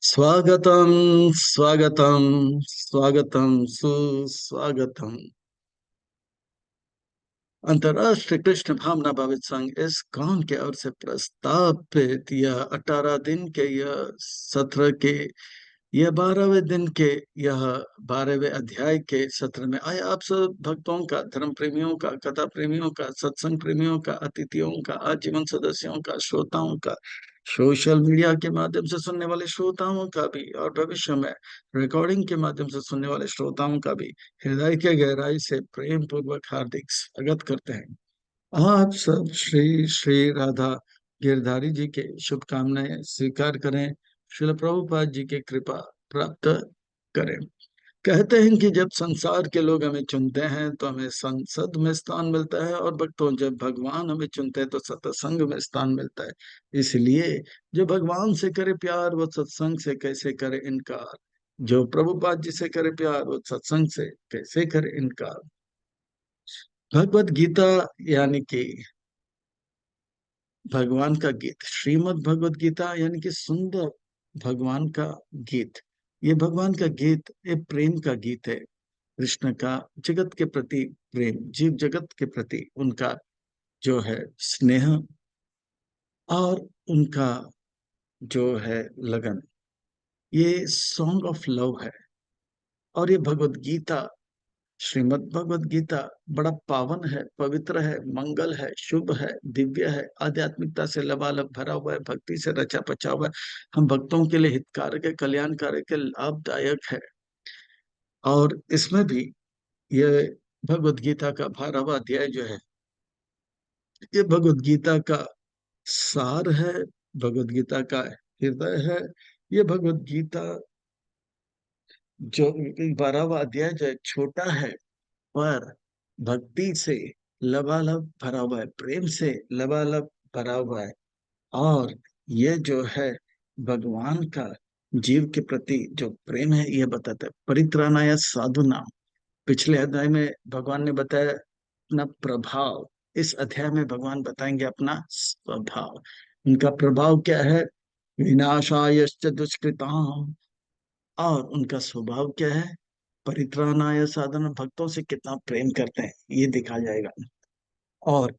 स्वागतम स्वागतम स्वागतम सुस्वागतम। अंतर्राष्ट्रीय कृष्ण भावना भावित संघ इस कौन के ओर से प्रस्तावित यह 18 दिन के यह सत्र के यह 12वें दिन के यह 12वें अध्याय के सत्र में आए आप सब भक्तों का, धर्म प्रेमियों का, कथा प्रेमियों का, सत्संग प्रेमियों का, अतिथियों का, आजीवन सदस्यों का, श्रोताओं का, सोशल मीडिया के माध्यम से सुनने वाले श्रोताओं का भी और भविष्य में रिकॉर्डिंग के माध्यम से सुनने वाले श्रोताओं का भी हृदय के गहराई से प्रेम पूर्वक हार्दिक स्वागत करते हैं। आप सब श्री श्री राधा गिरधारी जी के शुभकामनाएं स्वीकार करें, श्रील प्रभुपाद जी की कृपा प्राप्त करें। कहते हैं कि जब संसार के लोग हमें चुनते हैं तो हमें संसद में स्थान मिलता है, और भक्तों जब भगवान हमें चुनते हैं तो सत्संग में स्थान मिलता है। इसलिए जो भगवान से करे प्यार वो सत्संग से कैसे करे इनकार, जो प्रभुपाद जी से करे प्यार वो सत्संग से कैसे करे इनकार। भगवत गीता यानी कि भगवान का गीत, श्रीमद् भगवत गीता यानी कि सुंदर भगवान का गीत। ये भगवान का गीत एक प्रेम का गीत है। कृष्ण का जगत के प्रति प्रेम, जीव जगत के प्रति उनका जो है स्नेह और उनका जो है लगन, ये सॉन्ग ऑफ लव है। और ये भगवत गीता, श्रीमद् भगवत गीता बड़ा पावन है, पवित्र है, मंगल है, शुभ है, दिव्य है, आध्यात्मिकता से लबालब भरा हुआ है, भक्ति से रचा पचा हुआ है, हम भक्तों के लिए हितकारक है, कल्याणकारक है, लाभदायक है। और इसमें भी ये भगवत गीता का 12वां अध्याय जो है, ये भगवत गीता का सार है, भगवत गीता का हृदय है। ये भगवत गीता जो 12वां अध्याय जो है छोटा है, पर भक्ति से लबालब भरा हुआ है, प्रेम से लबालब भरा हुआ है। और ये जो है भगवान का जीव के प्रति जो प्रेम है ये बताता है। परित्राणाय साधुनाम, पिछले अध्याय में भगवान ने बताया अपना प्रभाव, इस अध्याय में भगवान बताएंगे अपना स्वभाव। उनका प्रभाव क्या है? विनाशायश्च दुष्कृताम। और उनका स्वभाव क्या है? परित्राणाय साधन, भक्तों से कितना प्रेम करते हैं ये दिखा जाएगा। और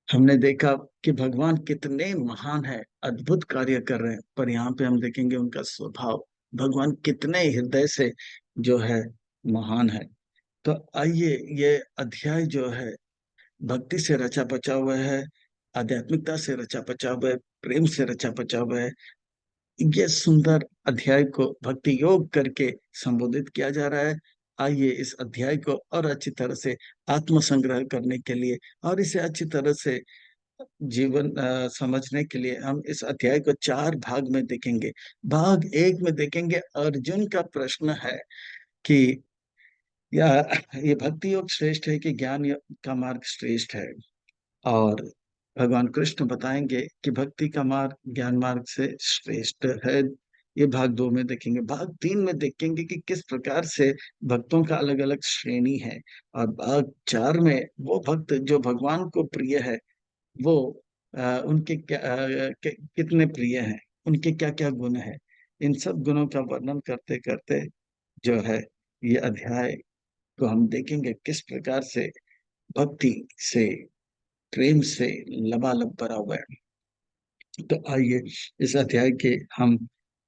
हमने देखा कि भगवान कितने महान है, अद्भुत कार्य कर रहे हैं, पर यहाँ पे हम देखेंगे उनका स्वभाव, भगवान कितने हृदय से जो है महान है। तो आइए, ये अध्याय जो है भक्ति से रचा पचा हुआ है, आध्यात्मिकता से रचा पचा हुआ है, प्रेम से रचा पचा हुआ है। ये सुंदर अध्याय को भक्ति योग करके संबोधित किया जा रहा है। आइए इस अध्याय को और अच्छी तरह से आत्म संग्रह करने के लिए और इसे अच्छी तरह से जीवन समझने के लिए हम इस अध्याय को 4 भाग में देखेंगे। भाग 1 में देखेंगे अर्जुन का प्रश्न है कि या ये भक्ति योग श्रेष्ठ है कि ज्ञान का मार्ग श्रेष्ठ है। और भगवान कृष्ण बताएंगे कि भक्ति का मार्ग ज्ञान मार्ग से श्रेष्ठ है। ये भाग 2 में देखेंगे। भाग 3 में देखेंगे कि किस प्रकार से भक्तों का अलग अलग श्रेणी है। और भाग 4 में वो भक्त जो भगवान को प्रिय है, वो उनके क्या कितने प्रिय हैं, उनके क्या क्या गुण हैं, इन सब गुणों का वर्णन करते करते जो है ये अध्याय को हम देखेंगे किस प्रकार से भक्ति से, प्रेम से लबालब भरा हुआ है। तो आइए इस अध्याय के हम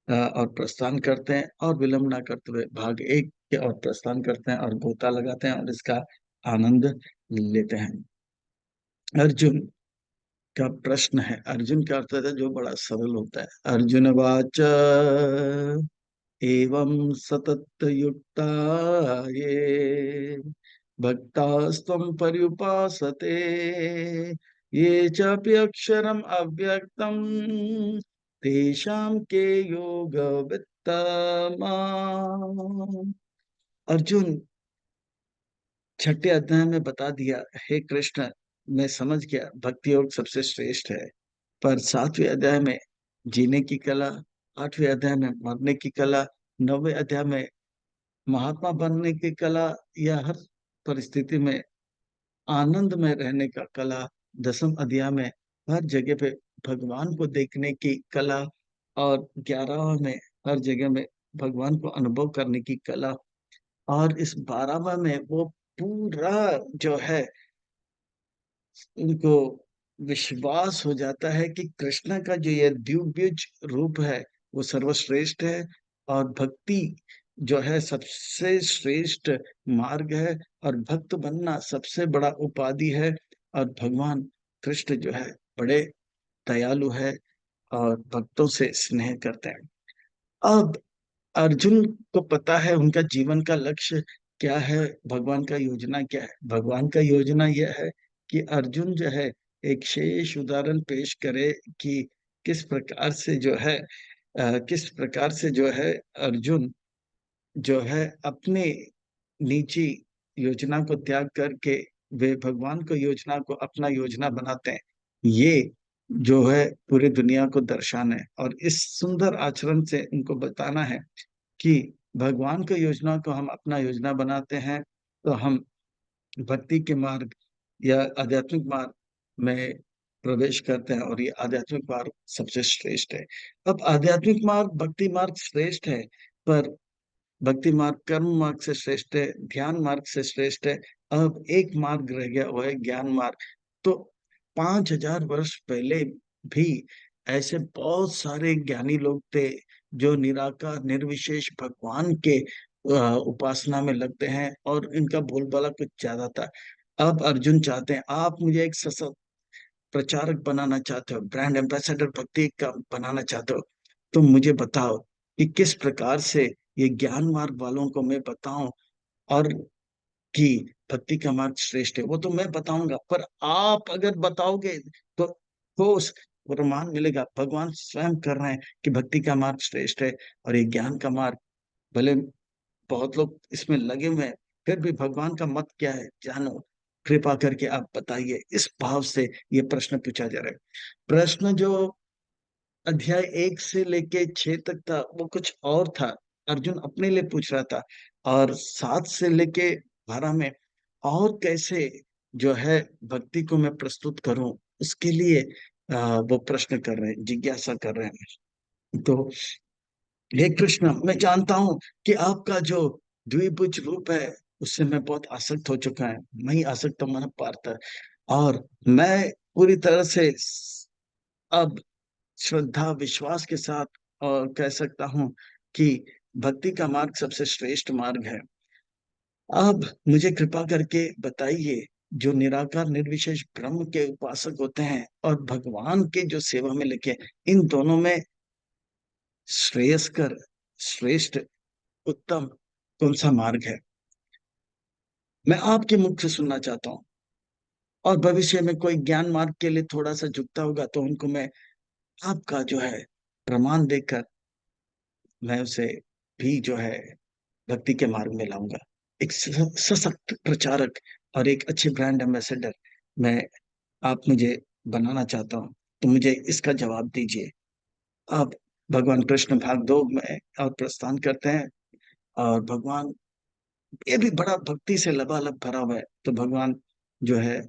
और प्रस्थान करते हैं, और विलंब ना करते हुए भाग 1 के और प्रस्थान करते हैं और गोता लगाते हैं और इसका आनंद लेते हैं। अर्जुन का प्रश्न है। अर्जुन का अर्थ है जो बड़ा सरल होता है। अर्जुन वाच एवं सतत युक्ता ये भक्तास्त्वं पर्युपासते ये चाप्यक्षरम् अव्यक्तम् तेषां के योगवित्तमा। अर्जुन छठे अध्याय में बता दिया, हे कृष्ण मैं समझ गया भक्ति योग सबसे श्रेष्ठ है। पर 7वें अध्याय में जीने की कला, 8वें अध्याय में मरने की कला, 9वें अध्याय में महात्मा बनने की कला, या हर परिस्थिति में आनंद में रहने का कला, 10वें अध्याय में हर जगह पे भगवान को देखने की कला, और 11वें में हर जगह में भगवान को अनुभव करने की कला। और इस 12वां में वो पूरा जो है उनको विश्वास हो जाता है कि कृष्ण का जो ये दिव्य रूप है वो सर्वश्रेष्ठ है, और भक्ति जो है सबसे श्रेष्ठ मार्ग है, और भक्त बनना सबसे बड़ा उपाधि है। और भगवान कृष्ण जो है बड़े दयालु है और भक्तों से स्नेह करते हैं। अब अर्जुन को पता है उनका जीवन का लक्ष्य क्या है, भगवान का योजना क्या है। भगवान का योजना यह है कि अर्जुन जो है एक शेष उदाहरण पेश करे कि किस प्रकार से जो है किस प्रकार से जो है अर्जुन जो है अपने निजी योजना को त्याग करके वे भगवान को योजना को अपना योजना बनाते हैं। ये जो है पूरी दुनिया को दर्शाना है, और इस सुंदर आचरण से उनको बताना है कि भगवान की योजना को हम अपना योजना बनाते हैं तो हम भक्ति के मार्ग या आध्यात्मिक मार्ग में प्रवेश करते हैं, और ये आध्यात्मिक मार्ग सबसे श्रेष्ठ है। अब आध्यात्मिक मार्ग भक्ति मार्ग श्रेष्ठ है, पर भक्ति मार्ग कर्म मार्ग से श्रेष्ठ है, ध्यान मार्ग से श्रेष्ठ है। अब एक मार्ग रह गया, वो है ज्ञान मार्ग। तो 5,000 वर्ष पहले भी ऐसे बहुत सारे ज्ञानी लोग थे जो निराकार निर्विशेष भगवान के उपासना में लगते हैं, और इनका बोलबाला कुछ ज्यादा था। अब अर्जुन चाहते हैं आप मुझे एक सशक्त प्रचारक बनाना चाहते हो, ब्रांड एम्बेसडर भक्ति का बनाना चाहते हो, तो मुझे बताओ कि किस प्रकार से ये ज्ञान मार्ग वालों को मैं बताऊं, और कि भक्ति का मार्ग श्रेष्ठ है वो तो मैं बताऊंगा, पर आप अगर बताओगे तो ठोस प्रमाण मिलेगा। भगवान स्वयं कर रहे हैं कि भक्ति का मार्ग श्रेष्ठ है, और ये ज्ञान का मार्ग, भले बहुत लोग इसमें लगे हुए हैं, फिर भी भगवान का मत क्या है जानो, कृपा करके आप बताइए। इस भाव से ये प्रश्न पूछा जा रहा है। प्रश्न जो अध्याय 1 से लेके 6 तक था वो कुछ और था, अर्जुन अपने लिए पूछ रहा था। और 7 से लेके 12 में और कैसे जो है भक्ति को मैं प्रस्तुत करूं, उसके लिए वो प्रश्न कर रहे हैं, जिज्ञासा कर रहे हैं। तो हे कृष्ण, मैं जानता हूं कि आपका जो द्विभुज रूप है उससे मैं बहुत आसक्त हो चुका है, मैं ही आसक्त मन पार्थ है। और मैं पूरी तरह से अब श्रद्धा विश्वास के साथ और कह सकता हूँ कि भक्ति का मार्ग सबसे श्रेष्ठ मार्ग है। अब मुझे कृपा करके बताइए, जो निराकार निर्विशेष ब्रह्म के उपासक होते हैं और भगवान के जो सेवा में लगे, इन दोनों में श्रेयस्कर श्रेष्ठ उत्तम कौन सा मार्ग है, मैं आपके मुख से सुनना चाहता हूँ। और भविष्य में कोई ज्ञान मार्ग के लिए थोड़ा सा झुकता होगा तो उनको मैं आपका जो है प्रमाण देकर मैं उसे भी जो है भक्ति के मार्ग में लाऊंगा। एक सशक्त प्रचारक और एक अच्छे ब्रांड एम्बेसडर मैं आप मुझे बनाना चाहता हूँ, तो मुझे इसका जवाब दीजिए। अब भगवान कृष्ण भाग 2 में और प्रस्थान करते हैं, और भगवान ये भी बड़ा भक्ति से लबालब भरा हुआ है, तो भगवान जो है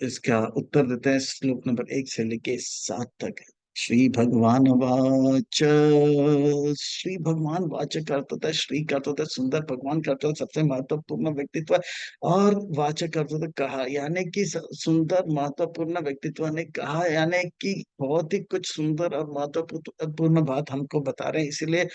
इसका उत्तर देते हैं श्लोक नंबर 1 से लेके 7 तक। श्री भगवान वाच, श्री भगवान वाचक का अर्थ होता है, श्री का अर्थ होता है सुंदर, भगवान का अर्थ होता है सबसे महत्वपूर्ण व्यक्तित्व, और वाचक का अर्थ होता है कहा, यानी कि सुंदर महत्वपूर्ण व्यक्तित्व ने कहा, यानी कि बहुत ही कुछ सुंदर और महत्वपूर्ण बात हमको बता रहे हैं। इसीलिए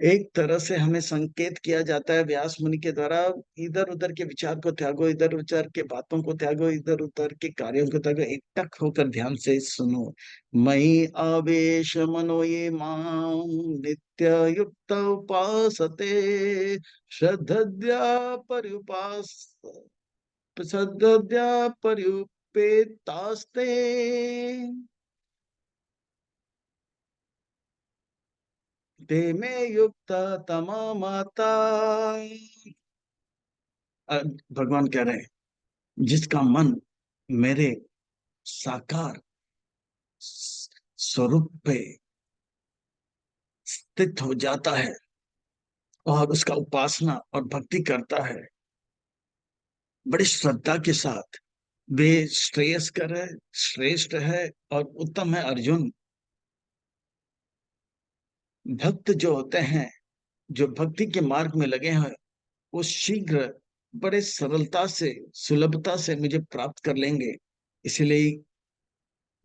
एक तरह से हमें संकेत किया जाता है व्यास मुनि के द्वारा, इधर उधर के विचार को त्यागो, इधर उधर के बातों को त्यागो, इधर उधर के कार्यों को त्यागो, एकटक होकर ध्यान से सुनो। मयि आवेश मनो ये मां नित्य युक्त उपासते, श्रद्धया पर्युपास श्रद्धया पर्युपेतास्ते, ते मे युक्त तमा माता। भगवान कह रहे हैं जिसका मन मेरे साकार स्वरूप पे स्थित हो जाता है और उसका उपासना और भक्ति करता है बड़ी श्रद्धा के साथ, वे श्रेयस्कर है, श्रेष्ठ है और उत्तम है। अर्जुन, भक्त जो होते हैं, जो भक्ति के मार्ग में लगे हैं, वो शीघ्र, बड़े सरलता से, सुलभता से मुझे प्राप्त कर लेंगे। इसलिए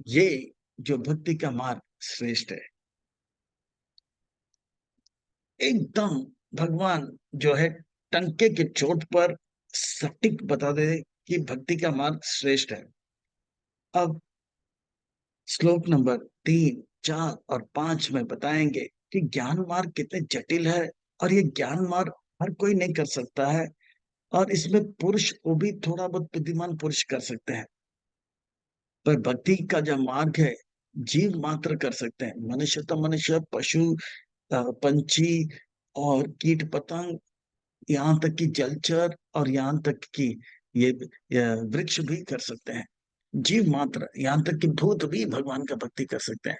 ये जो भक्ति का मार्ग श्रेष्ठ है। एकदम भगवान जो है टंके के चोट पर सटीक बता दे कि भक्ति का मार्ग श्रेष्ठ है। अब श्लोक नंबर 3, 4 और 5 में बताएंगे कि ज्ञान मार्ग कितने जटिल है, और ये ज्ञान मार्ग हर कोई नहीं कर सकता है, और इसमें पुरुष को भी थोड़ा बहुत बुद्धिमान पुरुष कर सकते हैं। पर भक्ति का जो मार्ग है, जीव मात्र कर सकते हैं। मनुष्य तो मनुष्य, पशु, पंछी और कीट पतंग, यहाँ तक कि जलचर, और यहाँ तक कि ये वृक्ष भी कर सकते हैं। जीव मात्र, यहाँ तक कि भूत भी भगवान का भक्ति कर सकते हैं।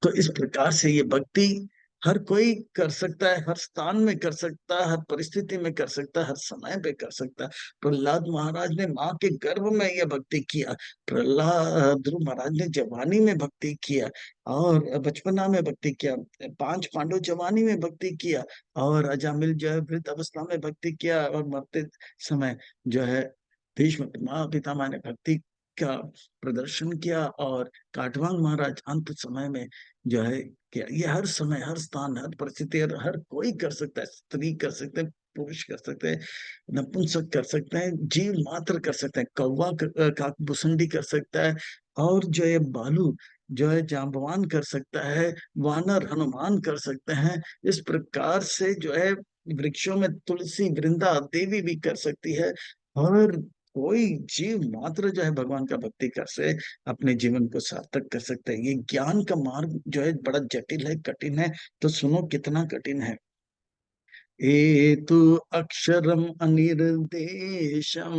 तो इस प्रकार से ये भक्ति हर कोई कर सकता है, हर स्थान में कर सकता है, हर परिस्थिति में कर सकता है, हर समय पे कर सकता है। प्रहलाद महाराज ने माँ के गर्भ में यह भक्ति किया। प्रहलाद ध्रुव महाराज ने जवानी में भक्ति किया, और बचपना में भक्ति किया। 5 पांडव जवानी में भक्ति किया, और अजामिल जो है वृद्ध अवस्था में भक्ति किया, और मरते समय जो है भीष्म पितामह ने भक्ति का प्रदर्शन किया, और काटवांग महाराज अंत समय में जो है किया। ये हर समय, हर स्थान, हर परिस्थिति, हर कोई कर सकता है। स्त्री कर सकते हैं, पुरुष कर सकते हैं, नपुंसक कर सकते हैं, जीव मात्र कर सकते हैं। कौवा काकभूसुंडी कर सकता है, और जो है बालू जो है जाम्बवान कर सकता है, वानर हनुमान कर सकते हैं। इस प्रकार से जो है वृक्षों में तुलसी, वृंदा देवी भी कर सकती है। और कोई जीव मात्र जो है भगवान का भक्ति कर से अपने जीवन को सार्थक कर सकते हैं। ये ज्ञान का मार्ग जो है बड़ा जटिल है, कठिन है। तो सुनो कितना कठिन है। एतु अक्षरम अनिर्देशम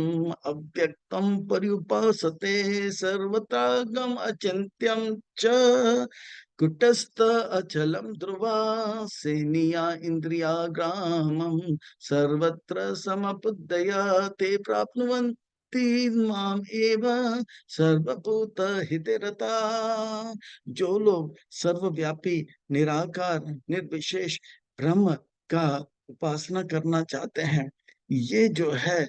अव्यक्तम पर्युपासते सर्वथा गम अचिंत्यम च कुटस्थ अचलम ध्रुवा सेनिया इंद्रिया ग्रामम सर्वत्र समपुदया ते प्राप्नुवन्ति माम एव सर्वभूत हिते रता। जो लोग सर्वव्यापी, निराकार, निर्विशेष ब्रह्म का उपासना करना चाहते हैं, ये जो है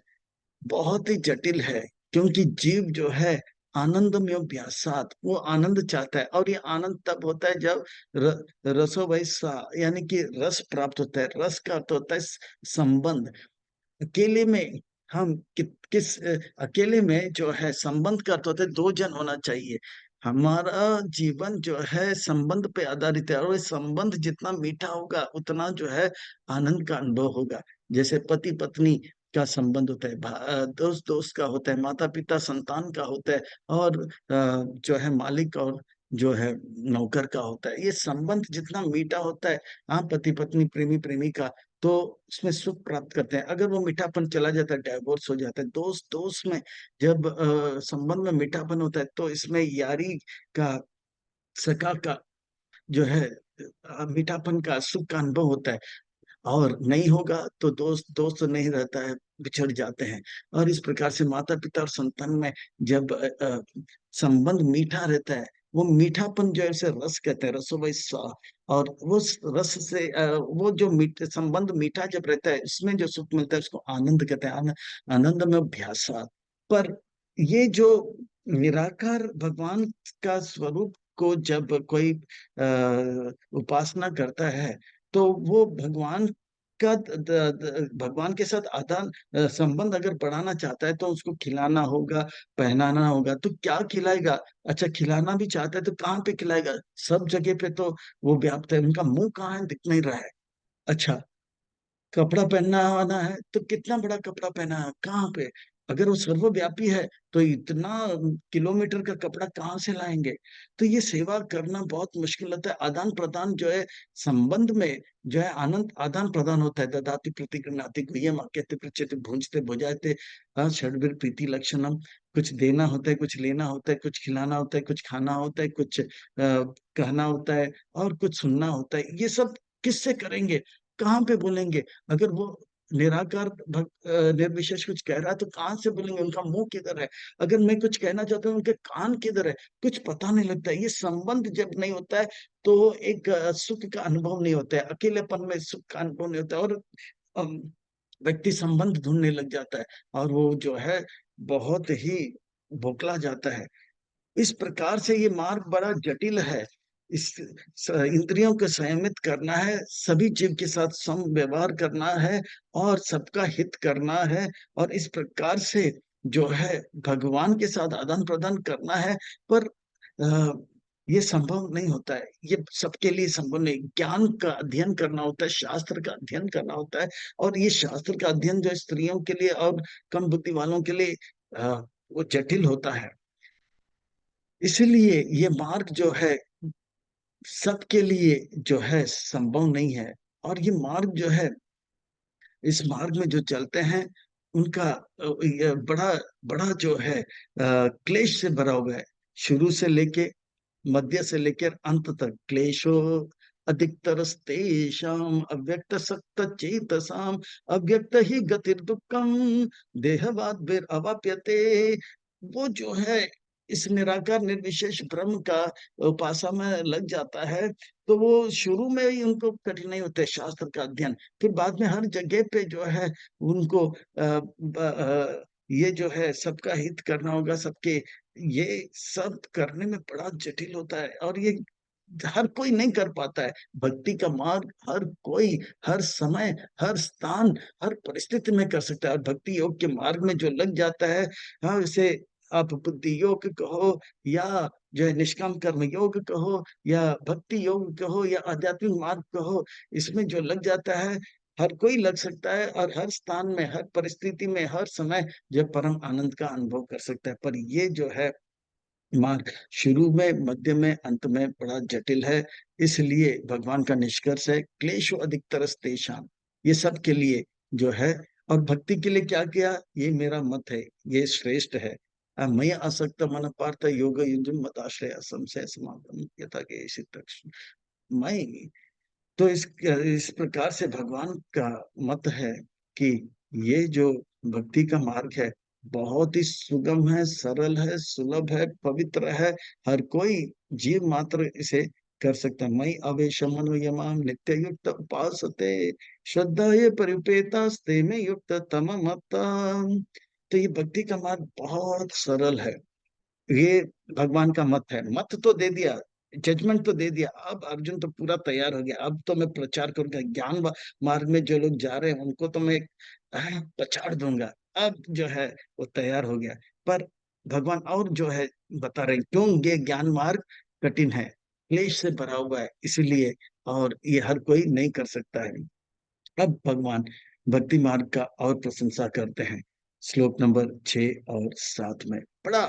बहुत ही जटिल है। क्योंकि जीव जो है आनंदमय अभ्यासात, वो आनंद चाहता है, और ये आनंद तब होता है जब रसो वैसा, यानी कि रस प्राप्त होता है। रस का अर्थ होता है संबंध। अकेले में हम अकेले में जो है संबंध का अर्थ होता है 2 जन होना चाहिए। हमारा जीवन जो है संबंध पे आधारित है, और वो संबंध जितना मीठा होगा उतना जो है आनंद का अनुभव होगा। जैसे पति पत्नी का संबंध होता है, दोस्त दोस्त का होता है, माता पिता संतान का होता है, और जो है मालिक और जो है नौकर का होता है। ये संबंध जितना मीठा होता है, हाँ, पति पत्नी, प्रेमी प्रेमिका, तो उसमें सुख प्राप्त करते हैं। अगर वो मीठापन चला जाता है, डाइवोर्स हो जाता है। दोस्त दोस्त में जब संबंध में मीठापन होता है, तो इसमें यारी का, सखा का जो है मीठापन का, सुख का अनुभव होता है। और नहीं होगा तो दोस्त दोस्त नहीं रहता है, बिछड़ जाते हैं। और इस प्रकार से माता पिता और संतान में जब संबंध मीठा रहता है, वो मीठापन जो है उसे रस कहते हैं, रसो वै सा। और वो रस से वो जो संबंध मीठा जब रहता है, उसमें जो सुख मिलता है उसको आनंद कहते हैं। आनंद में अभ्यासा। पर ये जो निराकार भगवान का स्वरूप को जब कोई उपासना करता है, तो वो भगवान का भगवान के साथ आदान संबंध अगर बढ़ाना चाहता है, तो उसको खिलाना होगा, पहनाना होगा। तो क्या खिलाएगा? अच्छा, खिलाना भी चाहता है तो कहाँ पे खिलाएगा? सब जगह पे तो वो व्याप्त है, उनका मुंह कहाँ है, दिख नहीं रहा है। अच्छा, कपड़ा पहनना आना है तो कितना बड़ा कपड़ा पहना है, कहाँ पे? अगर वो सर्वव्यापी है तो इतना किलोमीटर का कपड़ा कहाँ से लाएंगे? तो ये सेवा करना बहुत मुश्किल होता है। आदान प्रदान जो है संबंध में जो है आनंद आदान प्रदान होता है। ददाति प्रीति गृह्णाति गुह्यम आख्याति पृच्छति भुंजते भुजाते षड्भिर प्रीति लक्षणम। कुछ देना होता है, कुछ लेना होता है, कुछ खिलाना होता है, कुछ खाना होता है, कुछ कहना होता है, और कुछ सुनना होता है। ये सब किससे करेंगे, कहाँ पे बोलेंगे? अगर वो निराकार निर्विशेष कुछ कह रहा है तो कहाँ से बोलेंगे, उनका मुंह किधर है? अगर मैं कुछ कहना चाहता हूँ, उनके कान किधर है? कुछ पता नहीं लगता है। ये संबंध जब नहीं होता है तो एक सुख का अनुभव नहीं होता है, अकेलेपन में सुख का अनुभव नहीं होता है, और अम, व्यक्ति संबंध ढूंढने लग जाता है, और वो जो है बहुत ही बौखला जाता है। इस प्रकार से ये मार्ग बड़ा जटिल है। इस इंद्रियों को संयमित करना है, सभी जीव के साथ सम व्यवहार करना है, और सबका हित करना है, और इस प्रकार से जो है भगवान के साथ आदान प्रदान करना है। पर अ, ये संभव नहीं होता है, ये सबके लिए संभव नहीं। ज्ञान का अध्ययन करना होता है, शास्त्र का अध्ययन करना होता है, और ये शास्त्र का अध्ययन जो स्त्रियों के लिए और कम बुद्धि वालों के लिए अ, वो जटिल होता है। इसलिए ये मार्ग जो है सबके लिए जो है संभव नहीं है। और ये मार्ग जो है, इस मार्ग में जो चलते हैं उनका ये बड़ा बड़ा जो है क्लेश से भरा हुआ है। शुरू से लेके, मध्य से लेकर अंत तक क्लेशो अधिकतरस्तेषाम् अव्यक्त सक्त चेतसाम अव्यक्त ही गतिर्दुःखम देहवाद अवाप्यते। वो जो है इस निराकार निर्विशेष ब्रह्म का उपासना में लग जाता है, तो वो शुरू में ही उनको कठिनाई होती है शास्त्र का अध्ययन। फिर बाद में हर जगह पे जो है उनको ये जो है सबका हित करना होगा, सबके, ये सब करने में बड़ा जटिल होता है, और ये हर कोई नहीं कर पाता है। भक्ति का मार्ग हर कोई, हर समय, हर स्थान, हर परिस्थिति में कर सकता है। और भक्ति योग के मार्ग में जो लग जाता है, हाँ, इसे आप बुद्धि योग कहो, या जो है निष्काम कर्म योग कहो, या भक्ति योग कहो, या आध्यात्मिक मार्ग कहो, इसमें जो लग जाता है, हर कोई लग सकता है, और हर स्थान में, हर परिस्थिति में, हर समय जो परम आनंद का अनुभव कर सकता है। पर ये जो है मार्ग शुरू में, मध्य में, अंत में बड़ा जटिल है। इसलिए भगवान का निष्कर्ष है क्लेशो अधिकतरस्तेषाम्, ये सब के लिए जो है। और भक्ति के लिए क्या किया, ये मेरा मत है, ये श्रेष्ठ है। मयि आसक्त मन पार्थ योग युंजुन मताश्रय संशय समापन यथा के इसी तक मैं। तो इस प्रकार से भगवान का मत है कि ये जो भक्ति का मार्ग है बहुत ही सुगम है, सरल है, सुलभ है, पवित्र है। हर कोई जीव मात्र इसे कर सकता है। मई अवेश मनो यमाम नित्य युक्त उपासते श्रद्धा ये परिपेतास्ते में युक्त तम मत्ता। तो ये भक्ति का मार्ग बहुत सरल है। ये भगवान का मत है। मत तो दे दिया, जजमेंट तो दे दिया, अब अर्जुन तो पूरा तैयार हो गया। अब तो मैं प्रचार करूंगा, ज्ञान मार्ग में जो लोग जा रहे हैं उनको तो मैं पछाड़ दूंगा। अब जो है वो तैयार हो गया। पर भगवान और जो है बता रहे हैं, क्यों ये ज्ञान मार्ग कठिन है, क्लेश से भरा हुआ है, इसलिए, और ये हर कोई नहीं कर सकता है। अब भगवान भक्ति मार्ग का और प्रशंसा करते हैं श्लोक नंबर 6 और 7 में। बड़ा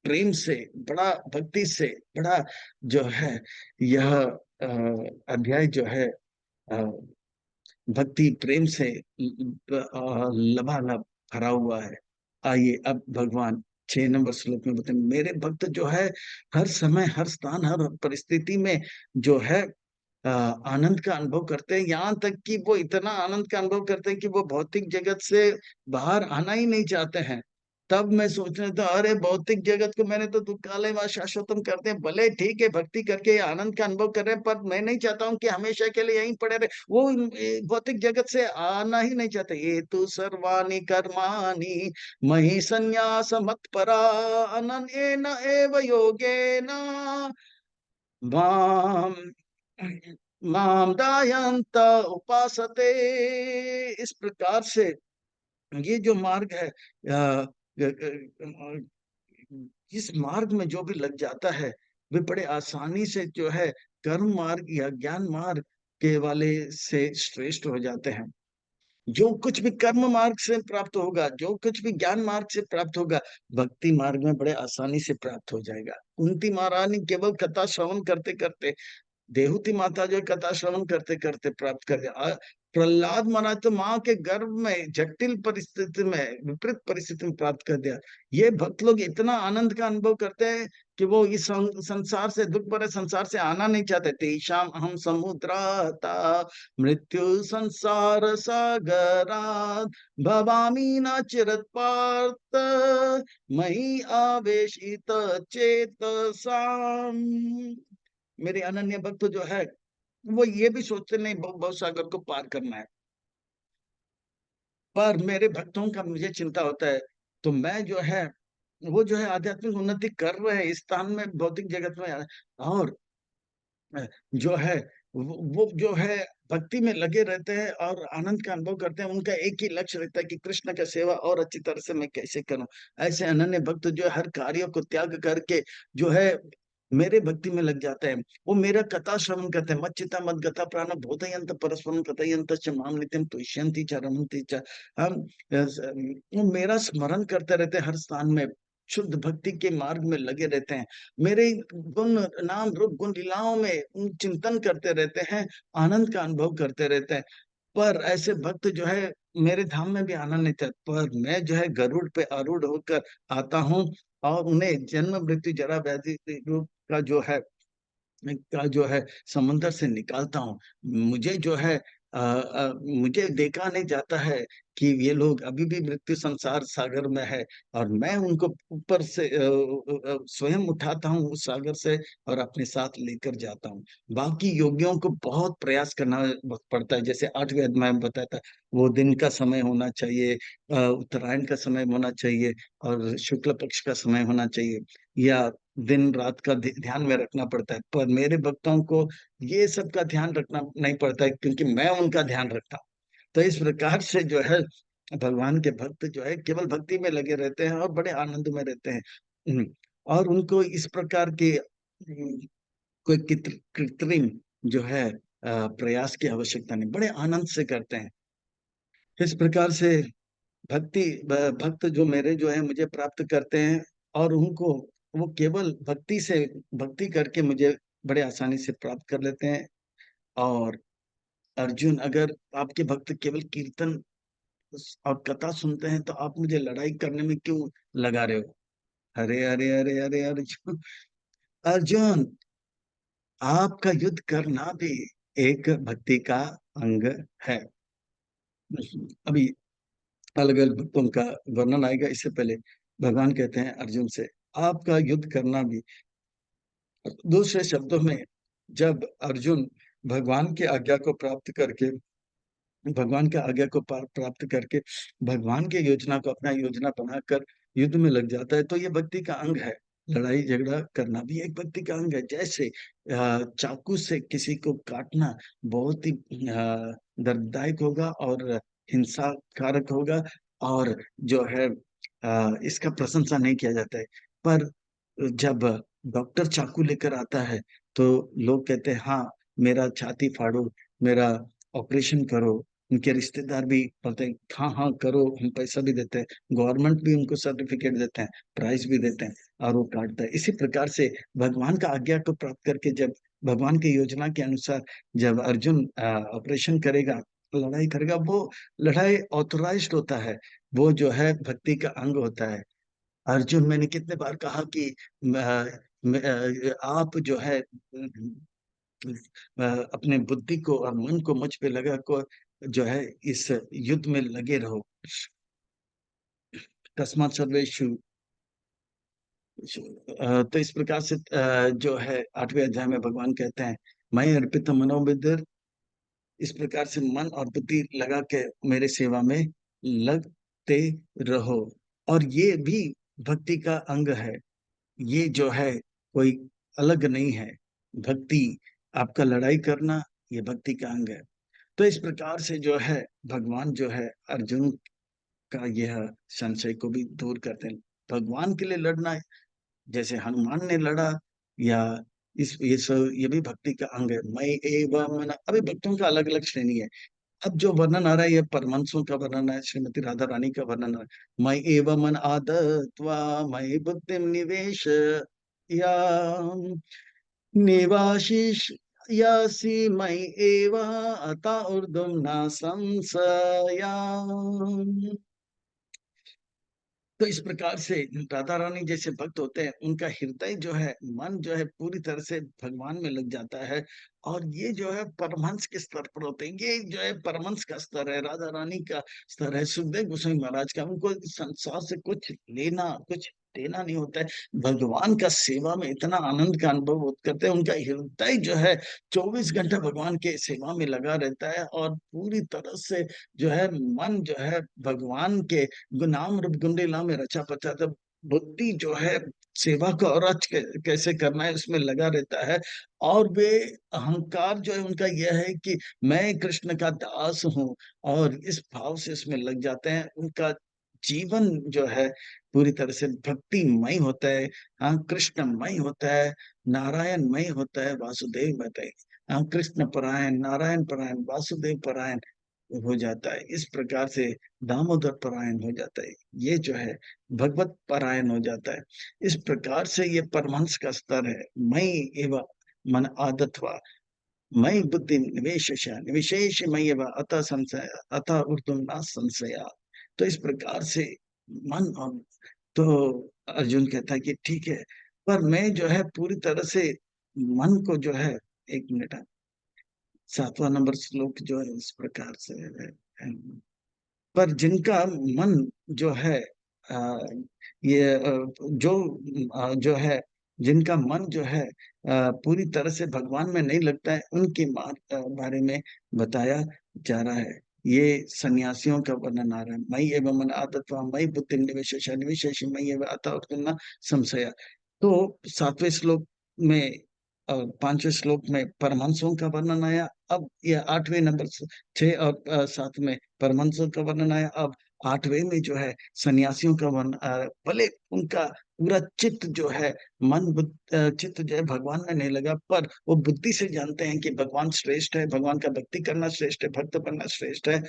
प्रेम से, बड़ा भक्ति से, बड़ा जो है यह अध्याय जो है भक्ति प्रेम से लबालब भरा हुआ है। आइए अब भगवान 6 नंबर श्लोक में बताएं, मेरे भक्त जो है हर समय, हर स्थान, हर परिस्थिति में जो है आनंद का अनुभव करते हैं। यहाँ तक कि वो इतना आनंद का अनुभव करते हैं कि वो भौतिक जगत से बाहर आना ही नहीं चाहते हैं। तब मैं सोच रहा था, अरे भौतिक जगत को मैंने तो दुःखालय व शाश्वतम करते हैं, भले ठीक है भक्ति करके आनंद का अनुभव कर रहे हैं, पर मैं नहीं चाहता हूँ कि हमेशा के लिए यहीं पड़े रहे। वो भौतिक जगत से आना ही नहीं चाहते। ये तो सर्वाणि कर्माणि मही संन्यास मत परा अनन्येन एव योगेन माम माम दायंत उपासते। इस प्रकार से ये जो मार्ग है, इस मार्ग में जो भी लग जाता है वे बड़े आसानी से जो है कर्म मार्ग या ज्ञान मार्ग के वाले से श्रेष्ठ हो जाते हैं। जो कुछ भी कर्म मार्ग से प्राप्त होगा, जो कुछ भी ज्ञान मार्ग से प्राप्त होगा, भक्ति मार्ग में बड़े आसानी से प्राप्त हो जाएगा। कुंती महारानी केवल कथा श्रवण करते करते, देहूती माता जो कथा श्रवण करते करते प्राप्त कर गया। प्रहलाद महाराज तो माँ के गर्भ में जटिल परिस्थिति में, विपरीत परिस्थिति में प्राप्त कर दिया। ये भक्त लोग इतना आनंद का अनुभव करते हैं कि वो इस संसार से, दुख भरे संसार से आना नहीं चाहते। तेषाम अहम समुद्राता मृत्यु संसार सागरात् भवामि न चिरत् पार्थ मयि आवेशित चेतसाम। मेरे अनन्य भक्त जो है वो ये भी सोचते नहीं भव सागर को पार करना है, पर मेरे भक्तों का मुझे चिंता होता है। तो मैं जो है, वो जो है आध्यात्मिक उन्नति कर रहे हैं इस स्थान में, भौतिक जगत में, और जो है वो जो है भक्ति में लगे रहते हैं और आनंद का अनुभव करते हैं। उनका एक ही लक्ष्य रहता है कि कृष्ण का सेवा और अच्छी तरह से मैं कैसे करूं। ऐसे अनन्य भक्त जो है हर कार्य को त्याग करके जो है मेरे भक्ति में लग जाते हैं। वो मेरा कथा श्रवण करते हैं। मच्चिता मद गता प्राण बोधयंत परस्परम कथयंत च माम नित्यम तुष्यन्ति च रमन्ति च। हम वो मेरा स्मरण करते रहते हैं हर स्थान में, शुद्ध भक्ति के मार्ग में लगे रहते हैं। मेरे गुण नाम रूप गुण लीलाओं में चिंतन करते रहते हैं, आनंद का अनुभव करते रहते हैं। पर ऐसे भक्त जो है मेरे धाम में भी आना नहीं चाहते, पर मैं जो है गरुड़ पे आरूढ़ होकर आता हूँ और उन्हें जन्म मृत्यु जरा व्याधि रूप का जो है समुंदर से निकालता हूँ। मुझे जो है मुझे देखा नहीं जाता है कि ये लोग अभी भी मृत्यु संसार सागर में है, और मैं उनको ऊपर से स्वयं उठाता हूँ उस सागर से और अपने साथ लेकर जाता हूँ। बाकी योगियों को बहुत प्रयास करना पड़ता है, जैसे 8वें अध्याय में बताया था, वो दिन का समय होना चाहिए, उत्तरायण का समय होना चाहिए, और शुक्ल पक्ष का समय होना चाहिए, या दिन रात का ध्यान में रखना पड़ता है। पर मेरे भक्तों को ये सब का ध्यान रखना नहीं पड़ता है, क्योंकि मैं उनका ध्यान रखता हूँ। तो इस प्रकार से जो है भगवान के भक्त जो है केवल भक्ति में लगे रहते हैं और बड़े आनंद में रहते हैं। और उनको इस प्रकार के कोई कृत्रिम जो है प्रयास की आवश्यकता नहीं, बड़े आनंद से करते हैं। इस प्रकार से भक्ति भक्त जो मेरे जो है मुझे प्राप्त करते हैं, और उनको वो केवल भक्ति से, भक्ति करके मुझे बड़े आसानी से प्राप्त कर लेते हैं। और अर्जुन, अगर आपके भक्त केवल कीर्तन और कथा सुनते हैं तो आप मुझे लड़ाई करने में क्यों लगा रहे हो? अरे अरे अरे अरे अर्जुन, अर्जुन, आपका युद्ध करना भी एक भक्ति का अंग है। अभी अलग अलग भक्तों का वर्णन आएगा, इससे पहले भगवान कहते हैं अर्जुन से, आपका युद्ध करना भी। दूसरे शब्दों में, जब अर्जुन भगवान की आज्ञा को प्राप्त करके, भगवान की आज्ञा को प्राप्त करके भगवान की योजना को अपना योजना बनाकर युद्ध में लग जाता है, तो ये भक्ति का अंग है। लड़ाई झगड़ा करना भी एक भक्ति का अंग है। जैसे चाकू से किसी को काटना बहुत ही दर्ददायक होगा और हिंसा कारक होगा, और जो है इसका प्रशंसा नहीं किया जाता है। पर जब डॉक्टर चाकू लेकर आता है तो लोग कहते हैं, हाँ, मेरा छाती फाड़ो, मेरा ऑपरेशन करो। उनके रिश्तेदार भी बोलते हैं, हाँ हाँ करो, हम पैसा भी देते हैं, गवर्नमेंट भी उनको सर्टिफिकेट देते हैं, प्राइज भी देते हैं, और वो काटता है। इसी प्रकार से भगवान का आज्ञा को प्राप्त करके, जब भगवान की योजना के अनुसार जब अर्जुन ऑपरेशन करेगा, लड़ाई करेगा, वो लड़ाई ऑथोराइज्ड होता है, वो जो है भक्ति का अंग होता है। अर्जुन, मैंने कितने बार कहा कि आप जो है अपने बुद्धि को और मन को मुझ पे लगा को जो है इस युद्ध में लगे रहो। तस्मात् सर्वेषु तो इस प्रकार से जो है 8वें अध्याय में भगवान कहते हैं, मैं अर्पित मनोविद्र, इस प्रकार से मन और बुद्धि लगा के मेरे सेवा में लगते रहो। और ये भी भक्ति का अंग है। ये जो है कोई अलग नहीं है। भक्ति, आपका लड़ाई करना, ये भक्ति का अंग है। तो इस प्रकार से जो है भगवान जो है अर्जुन का यह संशय को भी दूर करते हैं। भगवान के लिए लड़ना, जैसे हनुमान ने लड़ा, या इस ये सब ये भी भक्ति का अंग है। मैं एवं मन, अभी भक्तों का अलग अलग श्रेणी है। अब जो वर्णन आ रहा है ये परमंशों का वर्णन है, श्रीमती राधा रानी का वर्णन है। मैं एवं मन आदत्वा मयि बुद्धिम निवेश या निवाशिष यासी मयि एव अता ऊर्ध्वं न संशयाम। तो इस प्रकार से राधा रानी जैसे भक्त होते हैं, उनका हृदय जो है, मन जो है पूरी तरह से भगवान में लग जाता है। और ये जो है परमहंस के स्तर पर होते हैं। ये जो है परमहंस का स्तर है, राधा रानी का स्तर है, सुखदेव गोस्वामी महाराज का। उनको इस संसार से कुछ लेना, कुछ देना नहीं होता है। भगवान का सेवा में इतना आनंद का अनुभव करते हैं। उनका हृदय जो है 24 घंटा भगवान के सेवा में लगा रहता है, और पूरी तरह से जो है मन जो है भगवान के नाम रूप गुंडेला में रचा पचा था। बुद्धि जो है सेवा का और कैसे करना है उसमें लगा रहता है। और वे अहंकार जो है उनका यह है कि मैं कृष्ण का दास हूँ, और इस भाव से इसमें लग जाते हैं। उनका जीवन जो है पूरी तरह से भक्तिमय होता है। हाँ, कृष्णमय होता है, नारायणमय होता है, वासुदेव होता है। हाँ, कृष्ण परायण, नारायण परायण, वासुदेव परायण हो जाता है। इस प्रकार से दामोदर परायण हो जाता है। ये जो है भगवत परायण हो जाता है। इस प्रकार से ये परमहंस का स्तर है। मई एवं मन आदत्वा, मई बुद्धि निवेश निविशेष मई एवं अतः संशय, अतः ऊर्ध्वं न संशया। तो इस प्रकार से मन और, तो अर्जुन कहता है कि ठीक है, पर मैं जो है पूरी तरह से मन को जो है, एक मिनट, 7वां नंबर श्लोक जो है इस प्रकार से है। पर जिनका मन जो है आ, ये जो है, जिनका मन जो है पूरी तरह से भगवान में नहीं लगता है, उनके बारे में बताया जा रहा है। ये सन्यासियों का वर्णन आ रहा है। मई एवं मन आदत्वा मई बुद्धि निवेश निवेश मई एवं अतः उत्पन्न संशय। तो 7वें श्लोक में और 5वें श्लोक में परमहंसों का वर्णन आया। अब ये 8वें नंबर 6 और 7 में परमहंसों का वर्णन आया। अब 8वें में जो है सन्यासियों का वर्णन भले उनका पूरा चित्त जो है, चित्त जो है भगवान में नहीं लगा, पर वो बुद्धि से जानते हैं कि भगवान श्रेष्ठ है, भगवान का भक्ति करना श्रेष्ठ है, भक्त बनना श्रेष्ठ है।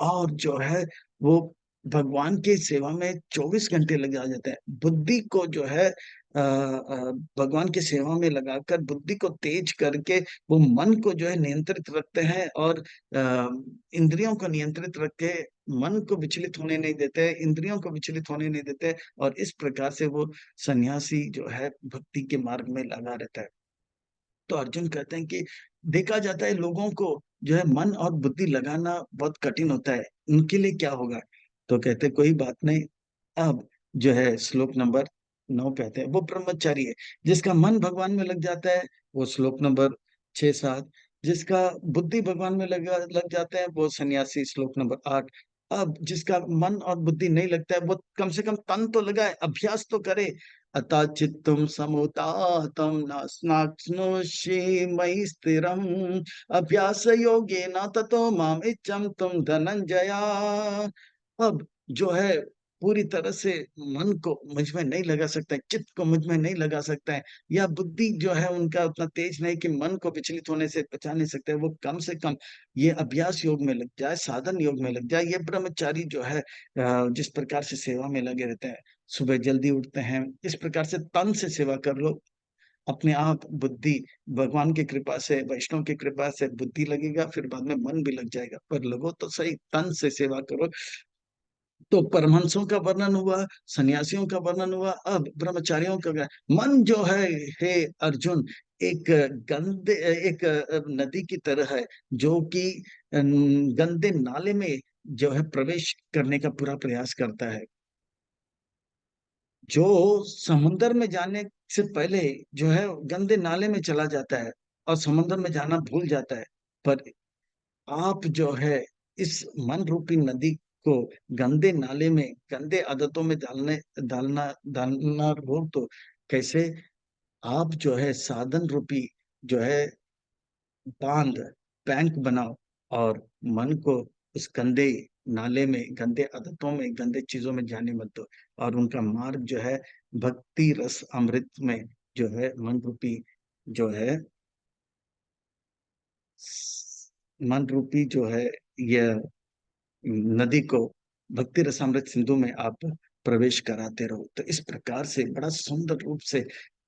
और जो है वो भगवान की सेवा में 24 घंटे लगा जाते हैं। बुद्धि को जो है भगवान की सेवा में लगाकर बुद्धि को तेज करके वो मन को जो है नियंत्रित रखते हैं, और इंद्रियों को नियंत्रित रख के मन को विचलित होने नहीं देते, इंद्रियों को विचलित होने नहीं देते। और इस प्रकार से वो सन्यासी जो है भक्ति के मार्ग में लगा रहता है। तो अर्जुन कहते हैं कि देखा जाता है लोगों को जो है मन और बुद्धि लगाना बहुत कठिन होता है, उनके लिए क्या होगा? तो कहते कोई बात नहीं। अब जो है श्लोक नंबर 9 कहते हैं वो ब्रह्मचारी है जिसका मन भगवान में लग जाता है। वो श्लोक नंबर 6 7। जिसका बुद्धि भगवान में लग जाता है वो सन्यासी श्लोक नंबर 8। अब जिसका मन और बुद्धि नहीं लगता है वो कम से कम तन तो लगाए, अभ्यास तो करे। अतः चित्तम समुतातम नाश्नोषि मयि स्थिरम अभ्यास योगेन ततो माम इच्छम तुम धनंजया। अब जो है पूरी तरह से मन को मुझ में नहीं लगा सकता है, चित्त को मुझ में नहीं लगा सकता है, या बुद्धि जो है उनका उतना तेज नहीं कि मन को विचलित होने से बचा नहीं सकते, वो कम से कम ये अभ्यास योग में लग जाए, साधन योग में लग जाए। ये ब्रह्मचारी जो है जिस प्रकार से सेवा में लगे रहते हैं, सुबह जल्दी उठते हैं, इस प्रकार से तन से सेवा कर लो, अपने आप बुद्धि भगवान की कृपा से, वैष्णव की कृपा से बुद्धि लगेगा, फिर बाद में मन भी लग जाएगा, पर लगो तो सही, तन से सेवा करो। तो परमहंसों का वर्णन हुआ, सन्यासियों का वर्णन हुआ, अब ब्रह्मचारियों का मन जो है, हे अर्जुन, एक गंदे एक नदी की तरह है, जो कि गंदे नाले में जो है प्रवेश करने का पूरा प्रयास करता है। जो समुंदर में जाने से पहले जो है गंदे नाले में चला जाता है और समुंदर में जाना भूल जाता है। पर आप जो है इस मन रूपी नदी को गंदे नाले में, गंदे आदतों में डालना डालना रोक दो। कैसे? आप जो है साधन रूपी जो है बांध, बैंक बनाओ, और मन को उस गंदे नाले में, गंदे आदतों में, गंदे चीजों में जाने मत दो। और उनका मार्ग जो है भक्ति रस अमृत में जो है मन रूपी जो है मन रूपी जो है यह नदी को भक्ति रसामृत सिंधु में आप प्रवेश कराते रहो। तो इस प्रकार से बड़ा सुंदर रूप से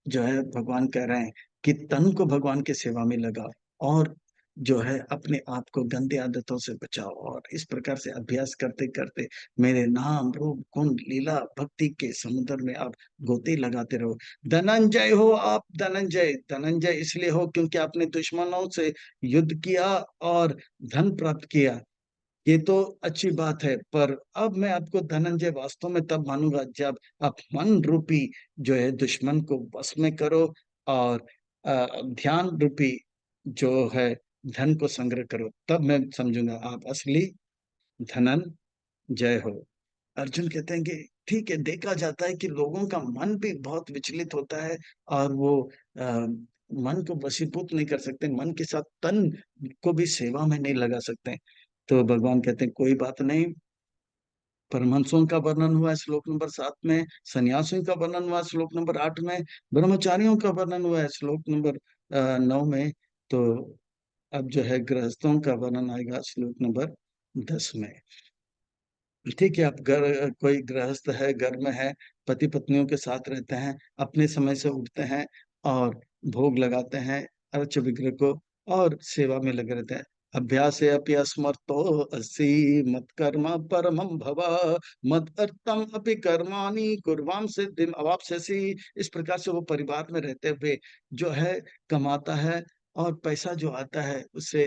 जो है भगवान कह रहे हैं कि तन को भगवान की सेवा में लगाओ, और जो है अपने आप को गंदे आदतों से बचाओ, और इस प्रकार से अभ्यास करते करते मेरे नाम रूप गुण लीला भक्ति के समुद्र में आप गोते लगाते रहो। धनंजय हो आप, धनंजय धनंजय इसलिए हो क्योंकि आपने दुश्मनों से युद्ध किया और धन प्राप्त किया। ये तो अच्छी बात है, पर अब मैं आपको धनंजय वास्तव में तब मानूंगा जब आप मन रूपी जो है दुश्मन को वश में करो, और ध्यान रूपी जो है धन को संग्रह करो, तब मैं समझूंगा आप असली धनंजय हो। अर्जुन कहते हैं कि ठीक है, देखा जाता है कि लोगों का मन भी बहुत विचलित होता है, और वो मन को वशीभूत नहीं कर सकते, मन के साथ तन को भी सेवा में नहीं लगा सकते। तो भगवान कहते हैं कोई बात नहीं। परमहंसों का वर्णन हुआ है श्लोक नंबर 7 में, सन्यासियों का वर्णन हुआ है श्लोक नंबर 8 में, ब्रह्मचारियों का वर्णन हुआ है श्लोक नंबर 9 में। तो अब जो है गृहस्थों का वर्णन आएगा श्लोक नंबर 10 में। ठीक है, आप घर कोई गृहस्थ है, घर में है, पति पत्नियों के साथ रहते हैं, अपने समय से उठते हैं और भोग लगाते हैं अर्च विग्रह को, और सेवा में लगे रहते हैं। अभ्यास अपि अस्मर्तो असि मत कर्म परमं भव मत अर्थम अपि कर्माणि कुर्वाम सिद्धिम अवाप्स्यसि। इस प्रकार से वो परिवार में रहते हुए जो है कमाता है, और पैसा जो आता है उससे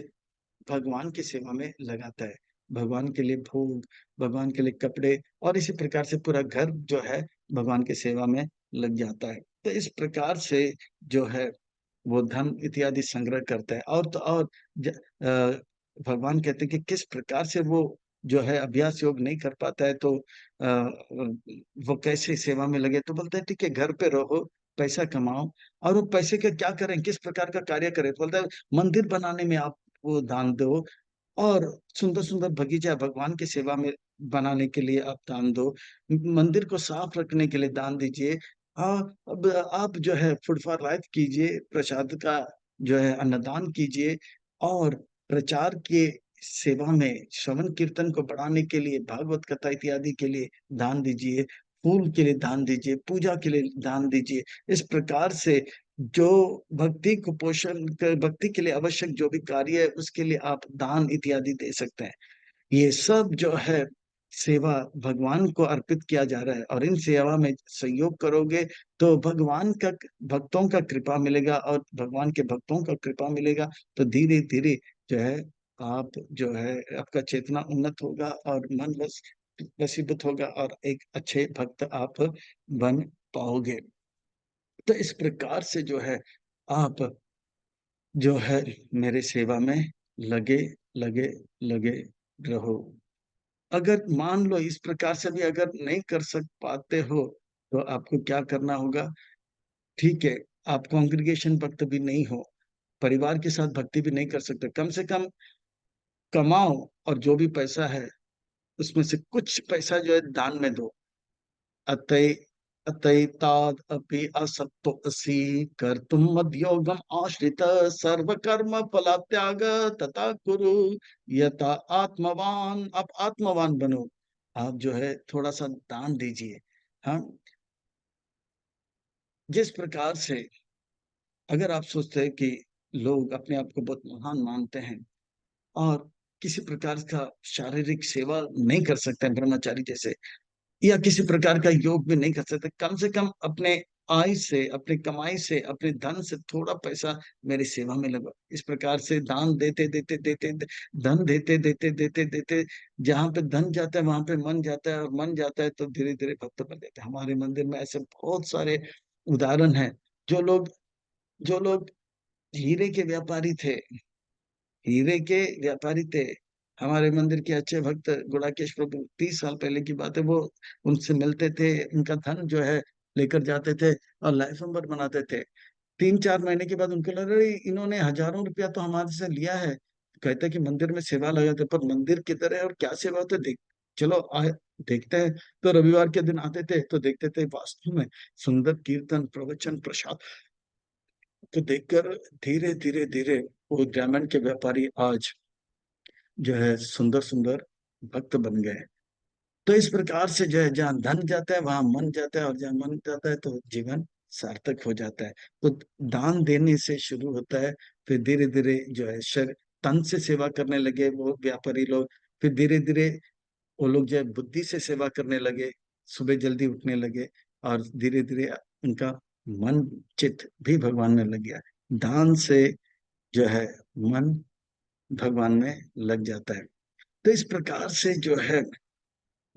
भगवान की सेवा में लगाता है। भगवान के लिए भोग, भगवान के लिए कपड़े, और इसी प्रकार से पूरा घर जो है भगवान की सेवा में लग जाता है। तो इस प्रकार से जो है वो धन इत्यादि संग्रह करता है। और तो और भगवान कहते हैं कि किस प्रकार से वो जो है अभ्यास योग नहीं कर पाता है, तो वो कैसे सेवा में लगे। तो बोलते हैं ठीक है, घर पे रहो, पैसा कमाओ, और वो पैसे का क्या करें, किस प्रकार का कार्य करें। तो बोलता है मंदिर बनाने में आप वो दान दो, और सुंदर सुंदर बगीचा भगवान की सेवा में बनाने के लिए आप दान दो, मंदिर को साफ रखने के लिए दान दीजिए। हाँ, अब आप जो है फूड फॉर लाइफ कीजिए, प्रसाद का जो है अन्नदान कीजिए, और प्रचार के सेवा में श्रवण कीर्तन को बढ़ाने के लिए, भागवत कथा इत्यादि के लिए दान दीजिए, फूल के लिए दान दीजिए, पूजा के लिए दान दीजिए। इस प्रकार से जो भक्ति को भक्ति के लिए आवश्यक जो भी कार्य है उसके लिए आप दान इत्यादि दे सकते हैं। ये सब जो है सेवा भगवान को अर्पित किया जा रहा है, और इन सेवा में सहयोग करोगे तो भगवान का, भक्तों का कृपा मिलेगा, और भगवान के भक्तों का कृपा मिलेगा। तो धीरे धीरे जो है आप जो है आपका चेतना उन्नत होगा, और मन वशीभूत होगा, और एक अच्छे भक्त आप बन पाओगे। तो इस प्रकार से जो है आप जो है मेरे सेवा में लगे लगे लगे रहो। अगर मान लो इस प्रकार से भी अगर नहीं कर सक पाते हो, तो आपको क्या करना होगा। ठीक है, आप कॉन्ग्रीगेशन भक्त भी नहीं हो, परिवार के साथ भक्ति भी नहीं कर सकते, कम से कम कमाओ, और जो भी पैसा है उसमें से कुछ पैसा जो है दान में दो। अतः अतएताद अपि असक्तो असि कर्तुम मद्योगम आश्रित सर्वकर्म फलात्याग तथा कुरु यथा आत्मवान। आप आत्मवान बनो, आप जो है थोड़ा सा दान दीजिए। हाँ, जिस प्रकार से अगर आप सोचते हैं कि लोग अपने आप को बहुत महान मानते हैं, और किसी प्रकार का शारीरिक सेवा नहीं कर सकते हैं ब्रह्मचारी जैसे, या किसी प्रकार का योग भी नहीं कर सकते, कम से कम अपने आय से, अपनी कमाई से, अपने धन से थोड़ा पैसा मेरी सेवा में लगा। इस प्रकार से दान देते देते देते धन देते देते देते देते, जहां पे धन जाता है वहां पे मन जाता है, और मन जाता है तो धीरे धीरे भक्त बन जाते हैं। हमारे मंदिर में ऐसे बहुत सारे उदाहरण हैं। जो लोग हीरे के व्यापारी थे, हीरे के व्यापारी थे, हमारे मंदिर के अच्छे भक्त गुड़ाकेश प्रभु, 30 साल पहले की बात है, वो उनसे मिलते थे, उनका धन जो है लेकर जाते थे, और लाइफ नंबर बनाते थे। 3-4 महीने के बाद उनको लगा अरे इन्होंने हजारों रुपया तो हमारे से लिया है। कहते कि मंदिर में सेवा लगाते, पर मंदिर किधर है और क्या सेवा होते देख, चलो आए देखते हैं। तो रविवार के दिन आते थे तो देखते थे वास्तव में सुंदर कीर्तन प्रवचन प्रसाद, तो देखकर धीरे धीरे धीरे वो डायमंड के व्यापारी आज जो है सुंदर सुंदर भक्त बन गए। तो इस प्रकार से जो है जहाँ धन जाता है वहां मन जाता है, और जहाँ मन जाता है तो जीवन सार्थक हो जाता है। तो दान देने से शुरू होता है, फिर धीरे धीरे जो है तन से सेवा करने लगे वो व्यापारी लोग। फिर धीरे धीरे वो लोग जो है बुद्धि से सेवा करने लगे, सुबह जल्दी उठने लगे, और धीरे धीरे उनका मन चित्त भी भगवान में लग गया। दान से जो है मन भगवान में लग जाता है। तो इस प्रकार से जो है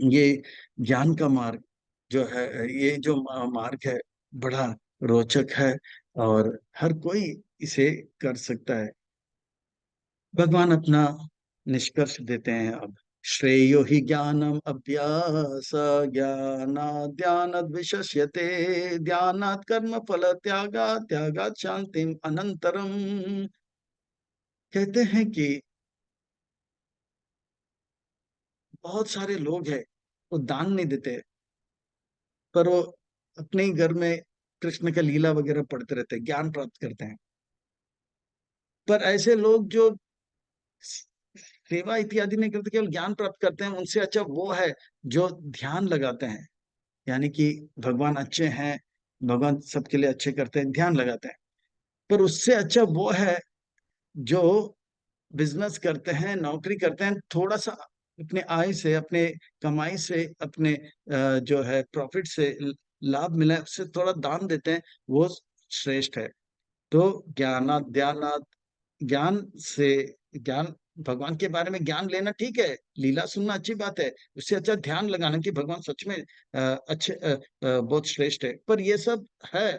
ये ज्ञान का मार्ग जो है, ये जो मार्ग है, बड़ा रोचक है, और हर कोई इसे कर सकता है। भगवान अपना निष्कर्ष देते हैं अब। श्रेयो हि ज्ञानम अभ्यास, ज्ञानात् ध्यानात् विशस्यते, ध्यानात् कर्म फल त्यागात्, त्यागात् शांतिम अनंतरम। कहते हैं कि बहुत सारे लोग हैं वो दान नहीं देते, पर वो अपने ही घर में कृष्ण का लीला वगैरह पढ़ते रहते हैं, ज्ञान प्राप्त करते हैं। पर ऐसे लोग जो सेवा इत्यादि नहीं करते, केवल ज्ञान प्राप्त करते हैं, उनसे अच्छा वो है जो ध्यान लगाते हैं। यानी कि भगवान अच्छे हैं, भगवान सबके लिए अच्छे करते हैं, ध्यान लगाते हैं। पर उससे अच्छा वो है जो बिजनेस करते हैं, नौकरी करते हैं, थोड़ा सा अपने आय से, अपने कमाई से, अपने जो है प्रॉफिट से लाभ मिला है उससे थोड़ा दान देते हैं, वो श्रेष्ठ है। तो ज्ञानात ध्यानात, ज्ञान से, ज्ञान भगवान के बारे में ज्ञान लेना ठीक है, लीला सुनना अच्छी बात है, उससे अच्छा ध्यान लगाना कि भगवान सच में अच्छे बहुत श्रेष्ठ है। पर ये सब है,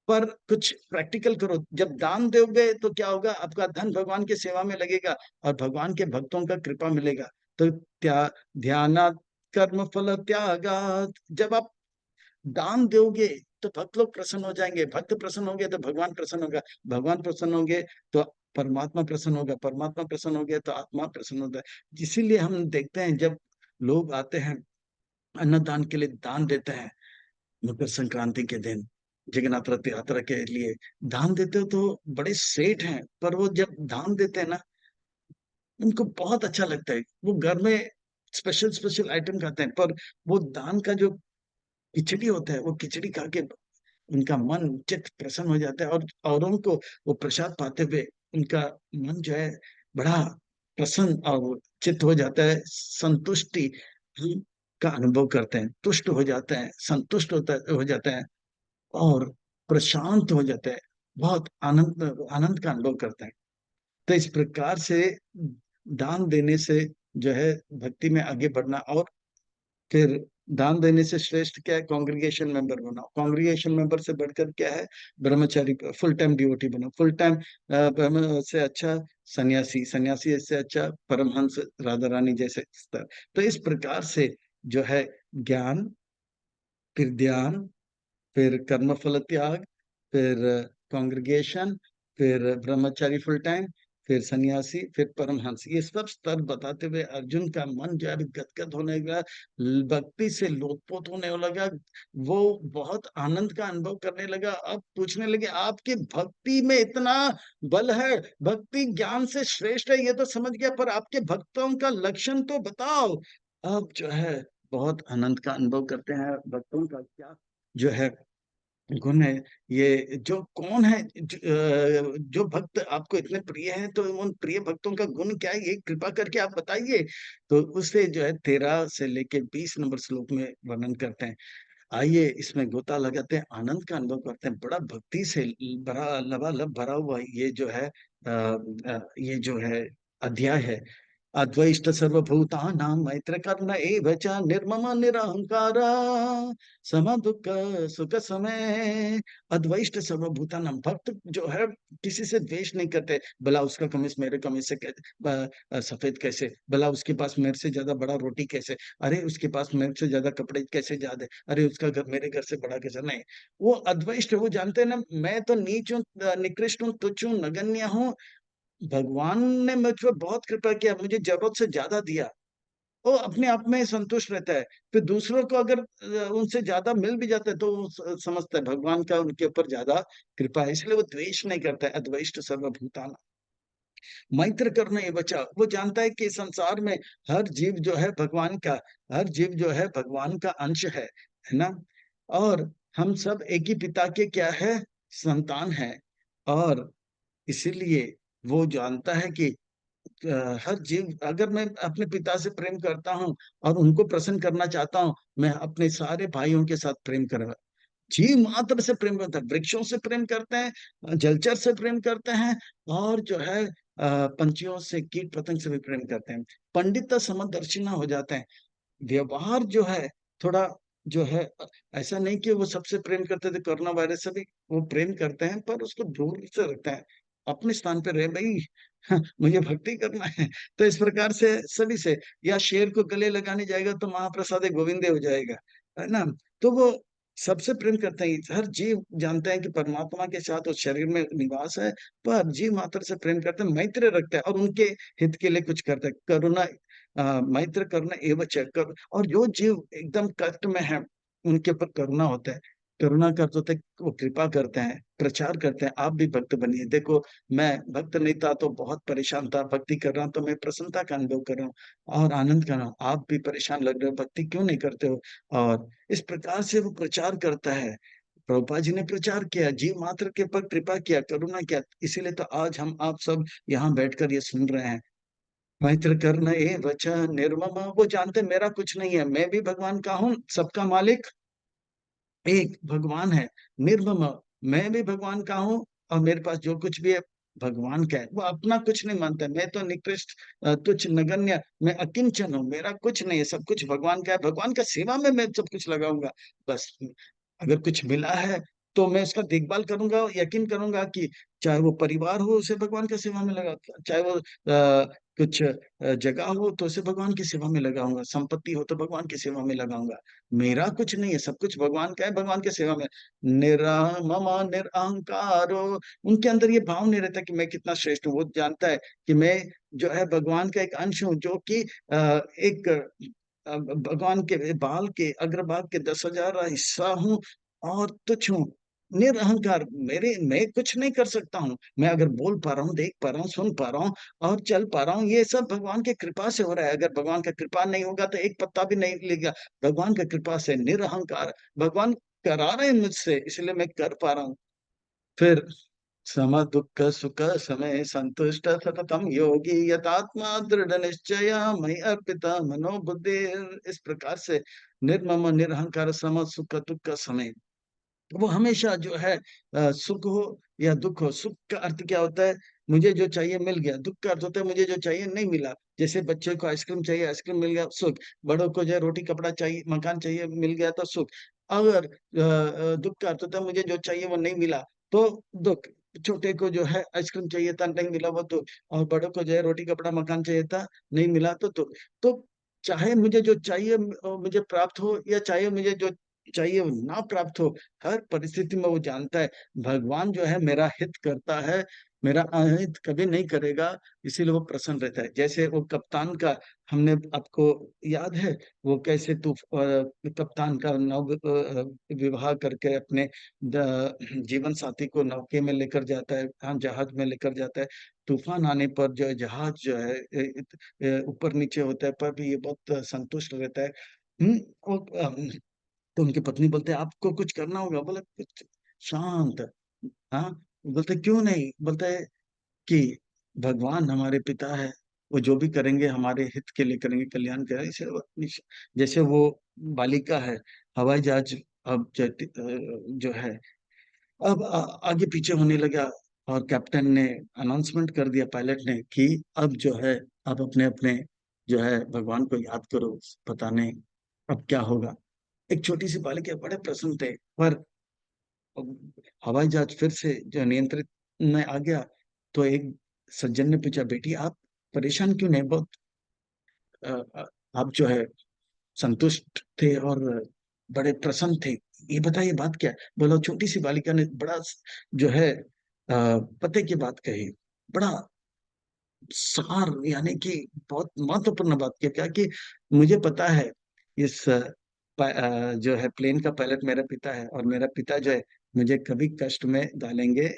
पर कुछ प्रैक्टिकल करो। जब दान दोगे तो क्या होगा, आपका धन भगवान की सेवा में लगेगा और भगवान के भक्तों का कृपा मिलेगा। तो त्या ध्यानात् कर्म फल त्यागात्, जब आप दान दोगे तो भक्त लोग प्रसन्न हो जाएंगे, भक्त प्रसन्न होंगे तो भगवान प्रसन्न होगा, भगवान प्रसन्न होंगे तो परमात्मा प्रसन्न होगा, परमात्मा प्रसन्न हो गया तो आत्मा प्रसन्न होता है। इसीलिए हम देखते हैं जब लोग आते हैं अन्नदान के लिए, दान देते हैं मकर संक्रांति के दिन, जगन्नाथ रथ यात्रा के लिए दान देते हो, तो बड़े सेठ हैं, पर वो जब दान देते हैं ना, उनको बहुत अच्छा लगता है। वो घर में स्पेशल स्पेशल आइटम खाते हैं, पर वो दान का जो खिचड़ी होता है, वो खिचड़ी खा के उनका मन चित्त प्रसन्न हो जाता है, और औरों को वो प्रसाद पाते हुए उनका मन जो है बड़ा प्रसन्न और चित्त हो जाता है, संतुष्टि का अनुभव करते हैं, तुष्ट हो जाते हैं, संतुष्ट होता हो जाता है, और प्रशांत हो जाता है, बहुत आनंद आनंद का अनुभव करते हैं। तो इस प्रकार से दान देने से जो है भक्ति में आगे बढ़ना। और फिर दान देने से श्रेष्ठ क्या है, कांग्रीगेशन मेंबर बनाओ। कांग्रीगेशन मेंबर से बढ़कर क्या है, ब्रह्मचारी, फुल टाइम डिवोटी बनो। फुल टाइम ब्रह्म से अच्छा सन्यासी, सन्यासी से अच्छा परमहंस, राधा रानी जैसे स्तर। तो इस प्रकार से जो है ज्ञान, फिर ध्यान, फिर कर्मफल त्याग, फिर कांग्रीगेशन, फिर ब्रह्मचारी फुल टाइम, फिर सन्यासी, फिर परमहंस, ये सब स्तर बताते हुए अर्जुन का मन जो है अभी गदगद होने लगा, भक्ति से लोटपोट होने लगा। वो बहुत आनंद का अनुभव करने लगा। अब पूछने लगे आपकी भक्ति में इतना बल है, भक्ति ज्ञान से श्रेष्ठ है ये तो समझ गया, पर आपके भक्तों का लक्षण तो बताओ। अब जो है बहुत आनंद का अनुभव करते हैं, भक्तों का क्या जो है गुण है। ये जो कौन है जो भक्त आपको इतने प्रिय हैं, तो उन प्रिय भक्तों का गुण क्या है, ये कृपा करके आप बताइए। तो उसे जो है 13 से लेके 20 नंबर श्लोक में वर्णन करते हैं। आइए इसमें गोता लगाते हैं, आनंद का अनुभव करते हैं। बड़ा भक्ति से भरा, लबालब भरा हुआ ये जो है ये जो है अध्याय है। अद्वैष्ट सर्वभूतानां मैत्र कर्ण एव च निर्मम निरहंकार सम दुख सुख समय। अद्वैष्ट सर्वभूतानां, भक्त जो है किसी से द्वेष नहीं करते। भला उसका कमीज मेरे कमीज से सफेद कैसे, भला उसके पास मेरे से ज्यादा बड़ा रोटी कैसे, अरे उसके पास मेरे से ज्यादा कपड़े कैसे ज्यादा, अरे उसका घर मेरे घर से बड़ा कैसे। नहीं, वो अद्वैष्ट, वो जानते हैं ना, मैं तो नीच हूँ, निकृष्ट हूँ, तुच्छ हूँ, नगण्य हूँ, भगवान ने मुझ पर बहुत कृपा किया, मुझे जरूरत से ज्यादा दिया। वो अपने आप में संतुष्ट रहता है। फिर दूसरों को अगर उनसे ज्यादा मिल भी जाता है तो वो समझता है भगवान का उनके ऊपर ज्यादा कृपा है, इसलिए वो द्वेष नहीं करता है। अद्वैष्ट सर्वभूतान मैत्र करना ये बचा, वो जानता है कि संसार में हर जीव जो है भगवान का, हर जीव जो है भगवान का अंश है ना। और हम सब एक ही पिता के क्या है, संतान है। और इसीलिए वो जानता है कि हर जीव, अगर मैं अपने पिता से प्रेम करता हूँ और उनको प्रसन्न करना चाहता हूँ, मैं अपने सारे भाइयों के साथ प्रेम कर, जीव मात्र से प्रेम करते हैं, वृक्षों से प्रेम करते हैं, जलचर से प्रेम करते हैं, और जो है पंछियों से, कीट पतंग से भी प्रेम करते हैं। पंडित समदर्शिना हो जाते हैं। व्यवहार जो है थोड़ा, जो है ऐसा नहीं कि वो सबसे प्रेम करते थे, कोरोना वायरस से भी वो प्रेम करते हैं, पर उसको दूर से रखते हैं, अपने स्थान पे रहे भाई। मुझे भक्ति करना है। तो इस प्रकार से सभी से, या शेर को गले लगाने जाएगा तो महाप्रसाद गोविंदे हो जाएगा, है ना। तो वो सबसे प्रेम करते हैं, हर जीव जानते हैं कि परमात्मा के साथ उस शरीर में निवास है, पर जीव मात्र से प्रेम करते हैं, मैत्री रखते हैं, और उनके हित के लिए कुछ करते हैं, करुणा, मैत्र करना एवं कर, और जो जीव एकदम कष्ट में है उनके ऊपर करुणा होता है, करुणा करते होते वो कृपा करते हैं, प्रचार करते हैं, आप भी भक्त बनिए। देखो, मैं भक्त नहीं था तो बहुत परेशान था, भक्ति कर रहा हूँ तो मैं प्रसन्नता का अनुभव कर रहा हूँ और आनंद कर रहा हूँ, आप भी परेशान लग रहे हो, भक्ति क्यों नहीं करते हो। और इस प्रकार से वो प्रचार करता है। प्रभुपाद जी ने प्रचार किया, जीव मात्र के ऊपर कृपा किया, करुणा किया, इसीलिए तो आज हम आप सब यहाँ बैठकर ये सुन रहे हैं। मैत्र कर्ण ए वच निर्मम, वो जानते मेरा कुछ नहीं है, मैं भी भगवान का हूँ, सबका मालिक एक भगवान है। निर्मम, मैं भी भगवान का हूँ, और मेरे पास जो कुछ भी है भगवान का है। वो अपना कुछ नहीं मानता, मैं तो निकृष्ट, तुच्छ, नगण्य, मैं अकिंचन हूँ, मेरा कुछ नहीं है, सब कुछ भगवान का है, भगवान का सेवा में मैं सब कुछ लगाऊंगा। बस, अगर कुछ मिला है तो मैं उसका देखभाल करूंगा, यकीन करूंगा कि चाहे वो परिवार हो उसे भगवान की सेवा में लगा, चाहे वो कुछ जगह हो तो उसे भगवान की सेवा में लगाऊंगा, संपत्ति हो तो भगवान की सेवा में लगाऊंगा। मेरा कुछ नहीं है, सब कुछ भगवान का है, भगवान की सेवा में। मम निरअहंकारो, उनके अंदर ये भाव नहीं रहता कि मैं कितना श्रेष्ठ हूँ। वो जानता है कि मैं जो है भगवान का एक अंश हूँ, जो कि एक भगवान के बाल के अग्रभाग के 10,000 हिस्सा हूँ, और तुच्छ हूँ, निरअहंकार, मेरे मैं कुछ नहीं कर सकता हूँ। मैं अगर बोल पा रहा हूँ, देख पा रहा हूँ, सुन पा रहा हूँ और चल पा रहा हूँ, ये सब भगवान की कृपा से हो रहा है। अगर भगवान का कृपा नहीं होगा तो एक पत्ता भी नहीं लेगा। भगवान की कृपा से निरअहंकार, भगवान करा रहे हैं मुझसे, इसलिए मैं कर पा रहा हूँ। फिर सम दुख सुख समय संतुष्ट सततम योगी यतात्मा दृढ़ निश्चय मयि अर्पिता मनोबुद्धि, इस प्रकार से निर्मम निरहंकार सम सुख दुख समय, वो हमेशा जो है सुख हो या दुख हो। सुख का अर्थ क्या होता है, मुझे जो चाहिए मिल गया। दुख का अर्थ होता है मुझे जो चाहिए नहीं मिला। जैसे बच्चे को आइसक्रीम चाहिए, आइसक्रीम मिल गया, सुख। बड़ों को जो है रोटी कपड़ा चाहिए, मकान चाहिए, मिल गया तो सुख। अगर दुख का अर्थ होता है मुझे जो चाहिए वो नहीं मिला, तो दुख। छोटे को जो है आइसक्रीम चाहिए था, नहीं मिला, वो दुख। और बड़ों को जो है रोटी कपड़ा मकान चाहिए था, नहीं मिला, तो दुख। तो चाहे मुझे जो चाहिए मुझे प्राप्त हो, या चाहे मुझे जो चाहिए वो ना प्राप्त हो, हर परिस्थिति में वो जानता है भगवान जो है मेरा हित करता है, मेरा अहित कभी नहीं करेगा, इसीलिए वो प्रसन्न रहता है। जैसे वो कप्तान का, हमने आपको याद है वो कैसे कप्तान का नव विवाह करके अपने जीवन साथी को नौके में लेकर जाता है, हाँ, जहाज में लेकर जाता है। तूफान आने पर जो है जहाज जो है ऊपर नीचे होता है, पर भी ये बहुत संतुष्ट रहता है। हम्म, वो, तो उनकी पत्नी बोलते आपको कुछ करना होगा, बोले कुछ, शांत। हाँ, बोलते क्यों नहीं, बोलते है कि भगवान हमारे पिता है, वो जो भी करेंगे हमारे हित के लिए करेंगे, कल्याण करेंगे। जैसे वो बालिका है, हवाई जहाज अब जो है अब आगे पीछे होने लगा, और कैप्टन ने अनाउंसमेंट कर दिया, पायलट ने, कि अब जो है आप अपने अपने जो है भगवान को याद करो, पता नहीं अब क्या होगा। एक छोटी सी बालिका बड़े प्रसन्न थे, पर हवाई जहाज फिर से जो नियंत्रित में आ गया, तो एक सज्जन ने पूछा, बेटी आप परेशान क्यों नहीं, बहुत अ, अ, आप जो है संतुष्ट थे और बड़े प्रसन्न थे, ये बताइए बात क्या है। बोला, छोटी सी बालिका ने बड़ा जो है पते की बात कही, बड़ा सार, यानी कि बहुत महत्वपूर्ण बात क्या क्या कि मुझे पता है इस जो है प्लेन का पायलट मेरा पिता है, और मेरा पिता जो है मुझे कभी कष्ट में डालेंगे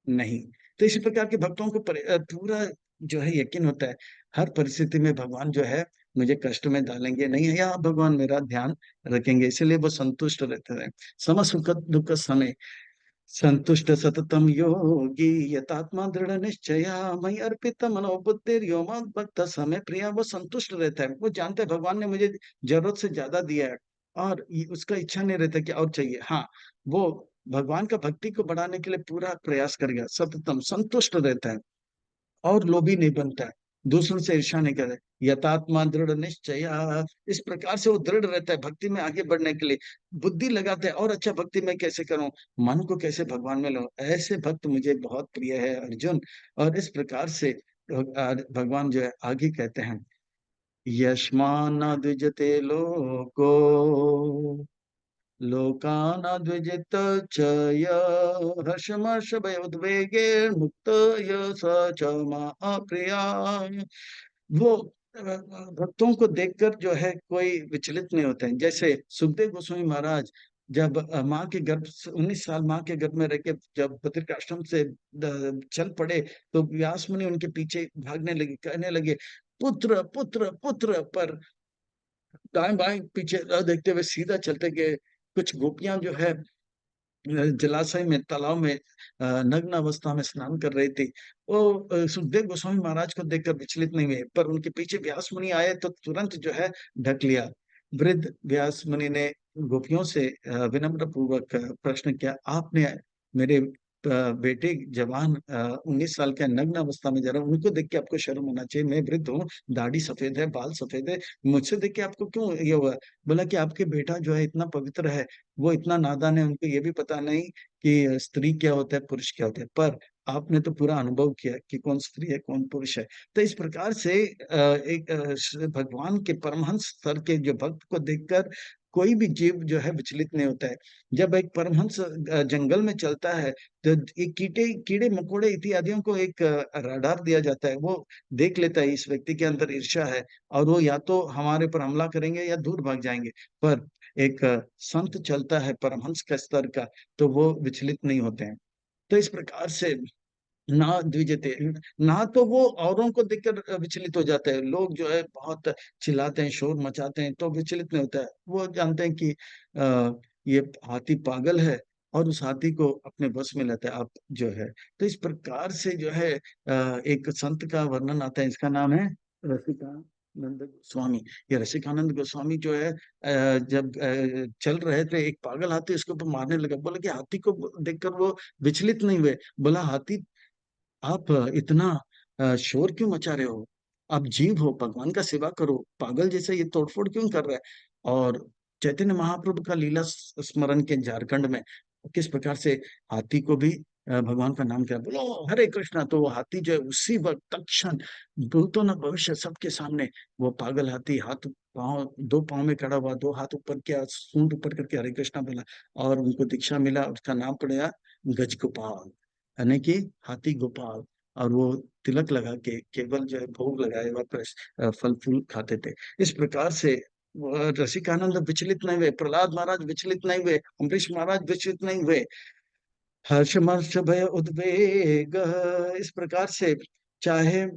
नहीं। तो इसी प्रकार के भक्तों को पूरा जो है यकीन होता है, हर परिस्थिति में भगवान जो है मुझे कष्ट में डालेंगे नहीं, या भगवान मेरा ध्यान रखेंगे, इसलिए वो संतुष्ट रहते हैं। सम सुख दुख समय, संतुष्ट सततम योगी यतात्मा दृढ़ निश्चया मई अर्पित मनोबुद्धिर्यो मद भक्त समय प्रिया। वो संतुष्ट रहता है, वो जानता है भगवान ने मुझे जरूरत से ज्यादा दिया है, और उसका इच्छा नहीं रहता कि और चाहिए। हाँ, वो भगवान का भक्ति को बढ़ाने के लिए पूरा प्रयास करेगा, सततम संतुष्ट रहता है और लोभी नहीं बनता है, दूसरों से ईर्ष्या नहीं करे। यथात्मा दृढ़ निश्चय, इस प्रकार से वो दृढ़ रहता है भक्ति में आगे बढ़ने के लिए, बुद्धि लगाता है और अच्छा भक्ति मैं कैसे करूं, मन को कैसे भगवान में लो। ऐसे भक्त मुझे बहुत प्रिय है अर्जुन। और इस प्रकार से भगवान जो है आगे कहते हैं, यस्मान द्विजते लोको लोकानाद्विजित च हर्षमर्ष भयोद्वेगे मुक्त य स च मा प्रिया। वो भक्तों को देखकर जो है कोई विचलित नहीं होते हैं। जैसे सुखदेव गोस्वामी महाराज जब माँ के गर्भ 19 साल माँ के गर्भ में रह के जब बद्रिक आश्रम से चल पड़े, तो व्यास मुनि उनके पीछे भागने लगे, कहने लगे पुत्र पुत्र पुत्र। पर दाएं बाएं पीछे न देखते हुए सीधा चलते गए। कुछ गोपियां जो है जलाशय में, तालाब में नग्न अवस्था में स्नान कर रही थी। वो सुखदेव गोस्वामी महाराज को देखकर विचलित नहीं हुए, पर उनके पीछे व्यास मुनि आए तो तुरंत जो है ढक लिया। वृद्ध व्यास मुनि ने गोपियों से विनम्र पूर्वक प्रश्न किया, आपने मेरे बेटे जवान 19 साल के नग्न अवस्था में, जरा उनको देख के आपको शर्म होना चाहिए। मैं वृद्ध हूँ, दाढ़ी सफेद है, बाल सफेद है, मुझसे देख के आपको क्यों ये हुआ। बोला कि आपके बेटा जो है इतना पवित्र है, वो इतना नादान है, उनको ये भी पता नहीं कि स्त्री क्या होता है, पुरुष क्या होता है। पर आपने तो पूरा अनुभव किया कि कौन स्त्री है कौन पुरुष है। तो इस प्रकार से एक भगवान के परमहंस स्तर के जो भक्त को देखकर कोई भी जीव जो है विचलित नहीं होता है। जब एक परमहंस जंगल में चलता है, तो एक कीड़े मकोड़े इत्यादियों को एक रडार दिया जाता है। वो देख लेता है इस व्यक्ति के अंदर ईर्ष्या है, और वो या तो हमारे पर हमला करेंगे या दूर भाग जाएंगे। पर एक संत चलता है परमहंस का स्तर का, तो वो विचलित नहीं होते हैं। तो इस प्रकार से ना द्विजते, ना तो वो औरों को देखकर विचलित हो जाते हैं। लोग जो है बहुत चिल्लाते हैं, शोर मचाते हैं, तो विचलित नहीं होता है। वो जानते हैं कि ये हाथी पागल है, और उस हाथी को अपने बस में लेता है आप जो है। तो इस प्रकार से जो है एक संत का वर्णन आता है, इसका नाम है रसिकानंद गोस्वामी। ये रसिकानंद गोस्वामी जो है जब चल रहे थे, एक पागल हाथी उसके ऊपर मारने लगा। बोला कि हाथी को देखकर वो विचलित नहीं हुए। बोला हाथी, आप इतना शोर क्यों मचा रहे हो, आप जीव हो, भगवान का सेवा करो, पागल जैसे ये तोड़फोड़ क्यों कर रहा है। और चैतन्य महाप्रभु का लीला स्मरण के झारखंड में किस प्रकार से हाथी को भी भगवान का नाम किया, बोलो हरे कृष्णा, तो वो हाथी जो है उसी वक्त तत्क्षण भूतो न भविष्य सबके सामने, वो पागल हाथी हाथ पाँव, दो पाँव में खड़ा हुआ, दो हाथ ऊपर किया, सूंड ऊपर करके हरे कृष्णा बोला, और उनको दीक्षा मिला। उसका नाम पड़ा गज गोपाल, यानी कि हाथी गोपाल। और वो तिलक लगा के केवल जो है भोग लगाए हुआ फल फूल खाते थे। इस प्रकार से रसिकानंद विचलित नहीं हुए, प्रहलाद महाराज विचलित नहीं हुए, अम्बरीश महाराज विचलित नहीं हुए। हर्षमर्ष भय उद्वेग, इस प्रकार से चाहे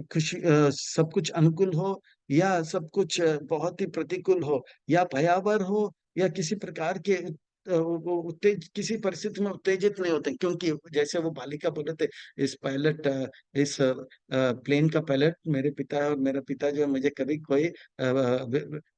खुशी सब कुछ अनुकूल हो, या सब कुछ बहुत ही प्रतिकूल हो, या भयावह हो, या किसी प्रकार के वो उत्तेज किसी परिस्थिति में उत्तेजित नहीं होते, क्योंकि जैसे वो बालिका बोले थे, इस पायलट इस प्लेन का पायलट मेरे पिता है, और मेरा पिता जो है मुझे कभी कोई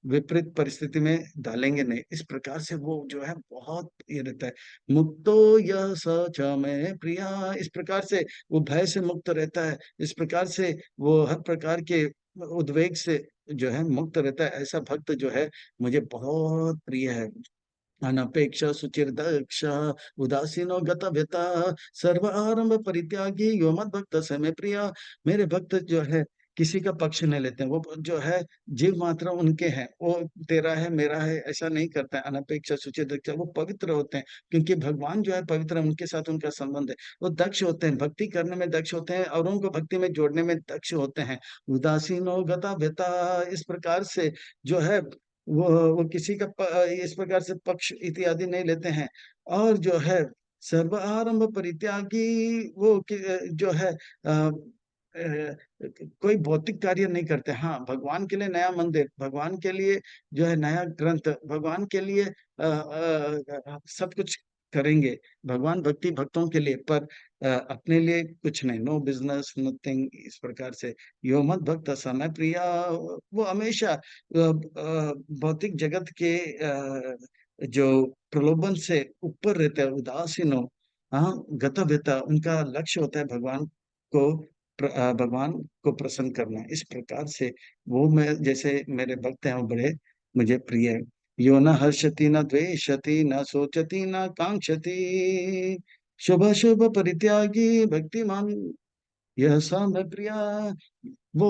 विपरीत परिस्थिति में डालेंगे नहीं। इस प्रकार से वो जो है बहुत ये रहता है, मुक्तो यह स च में प्रिया। इस प्रकार से वो भय से मुक्त रहता है, इस प्रकार से वो हर प्रकार के उद्वेग से जो है मुक्त रहता है। ऐसा भक्त जो है मुझे बहुत प्रिय है। अनपेक्ष सुचिर्दक्ष उदासीनो गतव्यता सर्व आरंभ परित्यागी यो मद भक्त समय प्रिया। मेरे भक्त जो है किसी का पक्ष नहीं लेते हैं। वो जो है जीव मात्र उनके हैं, वो तेरा है मेरा है ऐसा नहीं करता है। अनपेक्ष सुचिर्दक्ष, वो पवित्र होते हैं, क्योंकि भगवान जो है पवित्र है, उनके साथ उनका संबंध है। वो दक्ष होते हैं, भक्ति करने में दक्ष होते हैं, और उनको भक्ति में जोड़ने में दक्ष होते हैं। उदासीनो गतव्यता, इस प्रकार से जो है वो किसी का इस प्रकार से पक्ष इत्यादि नहीं लेते हैं। और जो है सर्व आरंभ परित्यागी, वो जो है कोई भौतिक कार्य नहीं करते। हाँ, भगवान के लिए नया मंदिर, भगवान के लिए जो है नया ग्रंथ, भगवान के लिए सब कुछ करेंगे। भगवान भक्ति भक्तों के लिए, पर अपने लिए कुछ नहीं, नो बिजनेस नथिंग, इस प्रकार से। यो मत भक्त समय प्रिया, वो हमेशा भौतिक जगत के जो प्रलोभन से ऊपर रहता है, उदासीन हो, हाँ, गतव्यता उनका लक्ष्य होता है भगवान को भगवान को प्रसन्न करना। इस प्रकार से वो, मैं जैसे मेरे भक्त हैं वो बड़े मुझे प्रिय है। यो न हर्षति न द्वेषति न सोचति न कांक्षति, शुभ शुभ परित्यागी भक्तिमान यह सा प्रिया। वो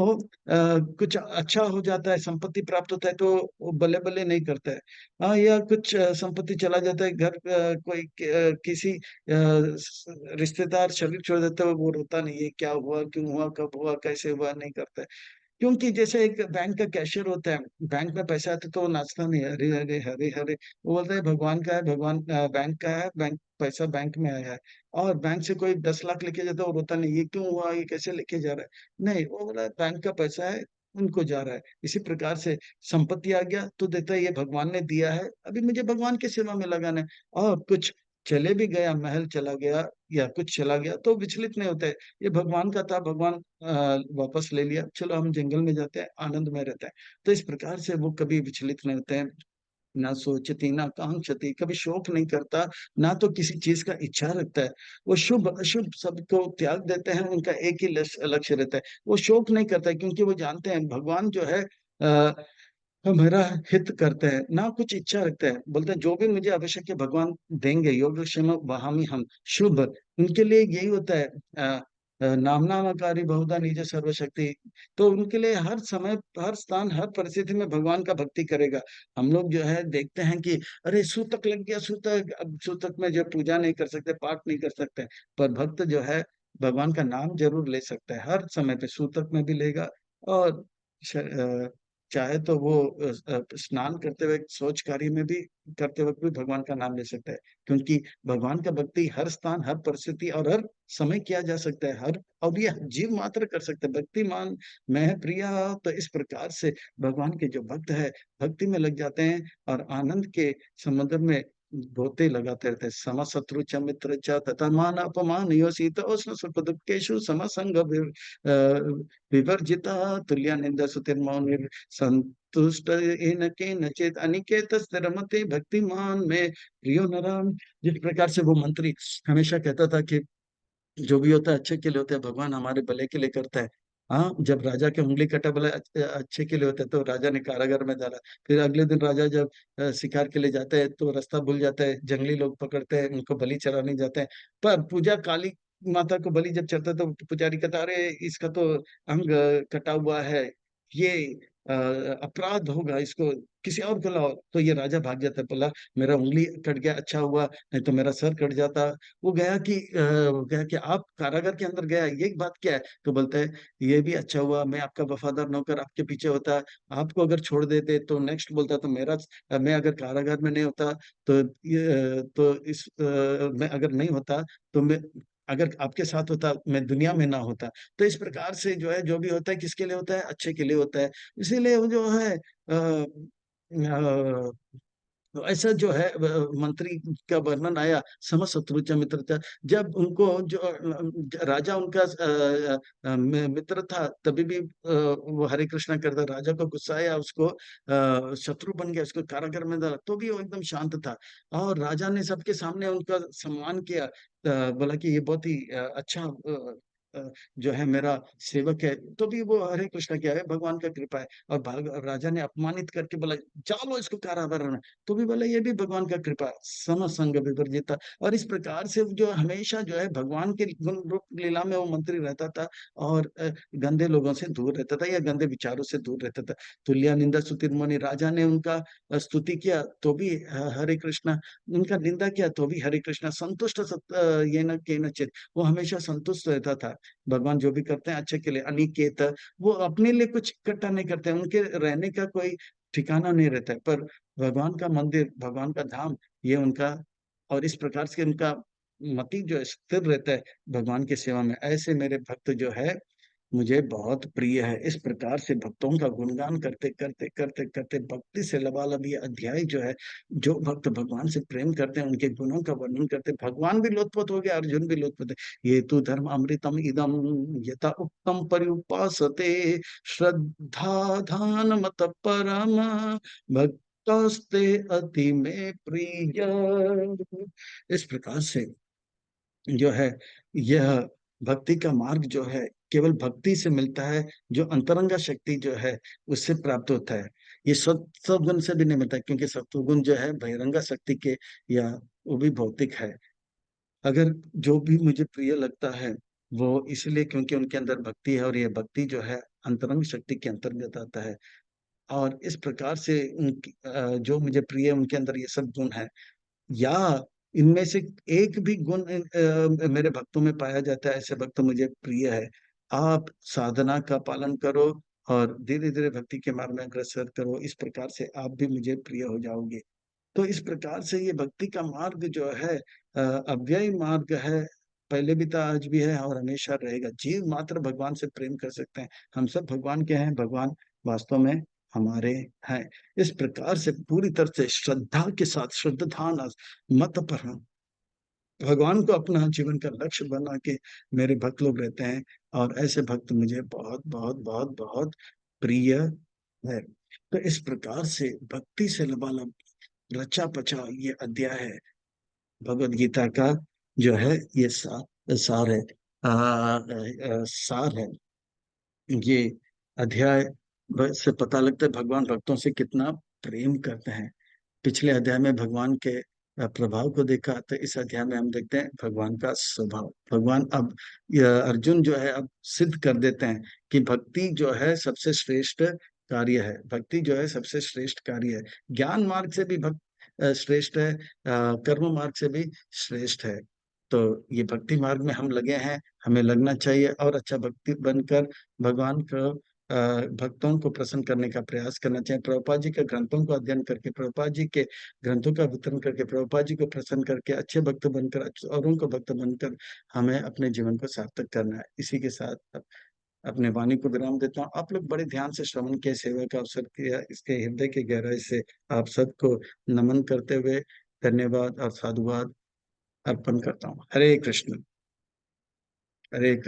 कुछ अच्छा हो जाता है, संपत्ति प्राप्त होता है तो वो बल्ले बल्ले नहीं करता है। हाँ, या कुछ संपत्ति चला जाता है, घर कोई किसी रिश्तेदार शरीर छोड़ देता है, वो रोता नहीं है, क्या हुआ, क्यों हुआ, कब हुआ, कैसे हुआ, नहीं करता है। क्योंकि जैसे एक बैंक का कैशियर होता है, बैंक में पैसा आता है तो वो नाचता नहीं है, हरे हरे हरे हरे, वो बोलता है भगवान का है, भगवान बैंक का है, बैंक पैसा बैंक में आया है। और बैंक से कोई 10 लाख लेके जाता है, वो रोता नहीं, ये क्यों हुआ, ये कैसे लेके जा रहा है, नहीं, वो बोला बैंक का पैसा है, उनको जा रहा है। इसी प्रकार से संपत्ति आ गया तो देता है, ये भगवान ने दिया है, अभी मुझे भगवान की सेवा में लगाना है। और कुछ चले भी गया, महल चला गया या कुछ चला गया तो विचलित नहीं होते, ये भगवान का था, भगवान वापस ले लिया, चलो हम जंगल में जाते हैं, आनंद में रहते हैं। तो इस प्रकार से वो कभी विचलित नहीं होते हैं, ना सोचती ना कांक्षती, कभी शोक नहीं करता, ना तो किसी चीज का इच्छा रखता है। वो शुभ अशुभ सबको त्याग देते हैं, उनका एक ही लक्ष्य रहता है, वो शोक नहीं करता है, क्योंकि वो जानते हैं भगवान जो है मेरा हित करते हैं, ना कुछ इच्छा रखते हैं, बोलते हैं जो भी मुझे आवश्यक है भगवान देंगे, योगक्षेम वहामि हम शुभ, उनके लिए यही होता है। नाम नामकारी बहुधा निज सर्वशक्ति, तो उनके लिए हर समय हर स्थान हर परिस्थिति में भगवान का भक्ति करेगा। हम लोग जो है देखते हैं कि अरे सूतक लग गया, सूतक, अब सूतक में जो पूजा नहीं कर सकते, पाठ नहीं कर सकते, पर भक्त जो है भगवान का नाम जरूर ले सकता है, हर समय पे सूतक में भी लेगा। और चाहे तो वो स्नान करते हुए, शौच कार्य में भी करते वक्त भी भगवान का नाम ले सकता है, क्योंकि भगवान का भक्ति हर स्थान हर परिस्थिति और हर समय किया जा सकता है, हर, और ये जीव मात्र कर सकते हैं, भक्तिमान मैं है प्रिया। तो इस प्रकार से भगवान के जो भक्त है भक्ति में लग जाते हैं और आनंद के समुद्र में गोते लगाते रहते हैं। सम शत्रु च मित्र च तथा मान अपमान यो शीतोष्ण सुख दुखेषु समसंग विवर्जिता, तुल्य निंदा सुतिर्मौनि संतुष्ट येन केनचित् अनिकेत स्थिरमति भक्तिमान में प्रियो नरम। जिस प्रकार से वो मंत्री हमेशा कहता था कि जो भी होता है अच्छे के लिए होता है, भगवान हमारे भले के लिए करता है। हाँ, जब राजा के उंगली कटा बोला अच्छे के लिए होता है, तो राजा ने कारागार में डाला। फिर अगले दिन राजा जब शिकार के लिए जाते हैं तो रास्ता भूल जाता है, जंगली लोग पकड़ते हैं, उनको बलि चढ़ाने जाते हैं। पर पूजा काली माता को बलि जब चढ़ता है तो पुजारी कहता है, अरे इसका तो अंग कटा हुआ है, ये अपराध होगा, इसको किसी और को लाओ। तो ये राजा भाग जाता है, बोला मेरा उंगली कट गया, अच्छा हुआ, नहीं तो मेरा सर कट जाता। वो गया कि आप कारागार के अंदर गया, ये बात क्या है, तो बोलता है ये भी अच्छा हुआ, मैं आपका वफादार नौकर आपके पीछे होता, आपको अगर छोड़ देते तो नेक्स्ट बोलता तो मेरा, मैं अगर कारागार में नहीं होता तो मैं अगर नहीं होता तो मैं, अगर आपके साथ होता मैं दुनिया में ना होता। तो इस प्रकार से जो है जो भी होता है किसके लिए होता है, अच्छे के लिए होता है। इसीलिए वो जो है तो ऐसा जो है मंत्री का वर्णन आया, सम शत्रु च मित्र च, जब उनको जो राजा उनका मित्र था तभी भी वो हरे कृष्णा करता, राजा को गुस्सा आया, उसको शत्रु बन गया, उसको कारागार में डाला, तो भी वो एकदम शांत था। और राजा ने सबके सामने उनका सम्मान किया, बोला कि ये बहुत ही अच्छा जो है मेरा सेवक है, तो भी वो हरे कृष्णा किया है, भगवान का कृपा है। और राजा ने अपमानित करके बोला चलो इसको कारागार में, तो भी बोला ये भी भगवान का कृपा, सम संग विवर्जिता। और इस प्रकार से जो हमेशा जो है भगवान के गुण रूप लीला में वो मंत्री रहता था, और गंदे लोगों से दूर रहता था या गंदे विचारों से दूर रहता था। तुल्य निंदा सुतिर्मणि, राजा ने उनका स्तुति किया तो भी हरे कृष्णा, उनका निंदा किया तो भी हरे कृष्णा, संतुष्ट ये न के नचित, वो हमेशा संतुष्ट रहता था। भगवान जो भी करते हैं अच्छे के लिए, अनिकेत, वो अपने लिए कुछ इकट्ठा नहीं करते, उनके रहने का कोई ठिकाना नहीं रहता है, पर भगवान का मंदिर भगवान का धाम ये उनका, और इस प्रकार से उनका मति जो है स्थिर रहता है भगवान की सेवा में। ऐसे मेरे भक्त जो है मुझे बहुत प्रिय है। इस प्रकार से भक्तों का गुणगान करते करते करते करते भक्ति से लबालब ये अध्याय जो है, जो भक्त भगवान से प्रेम करते हैं उनके गुणों का वर्णन करते, भगवान भी लोटपोट हो गया, अर्जुन भी लोटपोट है। ये तो धर्म अमृतम इदम यथा उत्तम पर्युपासते श्रद्धा धान मत परम भक्तस्ते अति में प्रिय। इस प्रकार से जो है, यह भक्ति का मार्ग जो है केवल भक्ति से मिलता है, जो अंतरंगा शक्ति जो है उससे प्राप्त होता है। ये सत्वगुण से भी नहीं मिलता, क्योंकि सत्वगुण जो है बहिरंगा शक्ति के, या वो भी भौतिक है। अगर जो भी मुझे प्रिय लगता है वो इसलिए क्योंकि उनके अंदर भक्ति है, और ये भक्ति जो है अंतरंग शक्ति के अंतर्गत आता है। और इस प्रकार से उनकी जो मुझे प्रिय है उनके अंदर ये सब गुण है, या इनमें से एक भी गुण मेरे भक्तों में पाया जाता है, ऐसे भक्त मुझे प्रिय है। आप साधना का पालन करो और धीरे धीरे भक्ति के मार्ग में अग्रसर करो, इस प्रकार से आप भी मुझे प्रिय हो जाओगे। तो इस प्रकार से ये भक्ति का मार्ग जो है अव्ययी मार्ग है, पहले भी था, आज भी है और हमेशा रहेगा। जीव मात्र भगवान से प्रेम कर सकते हैं, हम सब भगवान के हैं, भगवान वास्तव में हमारे हैं। इस प्रकार से पूरी तरह से श्रद्धा के साथ, श्रद्धान मत पर भगवान को अपना जीवन का लक्ष्य बना के मेरे भक्त लोग रहते हैं, और ऐसे भक्त मुझे बहुत बहुत बहुत बहुत प्रिय है। तो इस प्रकार से भक्ति से लबालब रचा पचा ये अध्याय है भगवत गीता का, जो है ये सार है, सार है ये अध्याय। से पता लगता है भगवान भक्तों से कितना प्रेम करते हैं। पिछले अध्याय में भगवान के प्रभाव को देखा, तो इस अध्याय में हम देखते हैं भगवान का स्वभाव। भगवान अब अर्जुन जो है अब सिद्ध कर देते हैं कि भक्ति जो है सबसे श्रेष्ठ कार्य है, भक्ति जो है सबसे श्रेष्ठ कार्य है। ज्ञान मार्ग से भी भक्त श्रेष्ठ है, कर्म मार्ग से भी श्रेष्ठ है। तो ये भक्ति मार्ग में हम लगे हैं, हमें लगना चाहिए और अच्छा भक्ति बनकर भगवान को भक्तों को प्रसन्न करने का प्रयास करना चाहिए। प्रभुपाद जी के ग्रंथों को अध्ययन करके, प्रभुपाद जी के ग्रंथों का वितरण करके, प्रभुपाद जी को प्रसन्न करके, अच्छे भक्त बनकर, औरों को भक्त बनकर हमें अपने जीवन को सार्थक करना है। इसी के साथ अपने वाणी को विराम देता हूँ। आप लोग बड़े ध्यान से श्रवण के, सेवा का अवसर किया, इसके हृदय की गहराई से आप सबको नमन करते हुए धन्यवाद और साधुवाद अर्पण करता हूँ। हरे कृष्ण। हरे कृष्ण।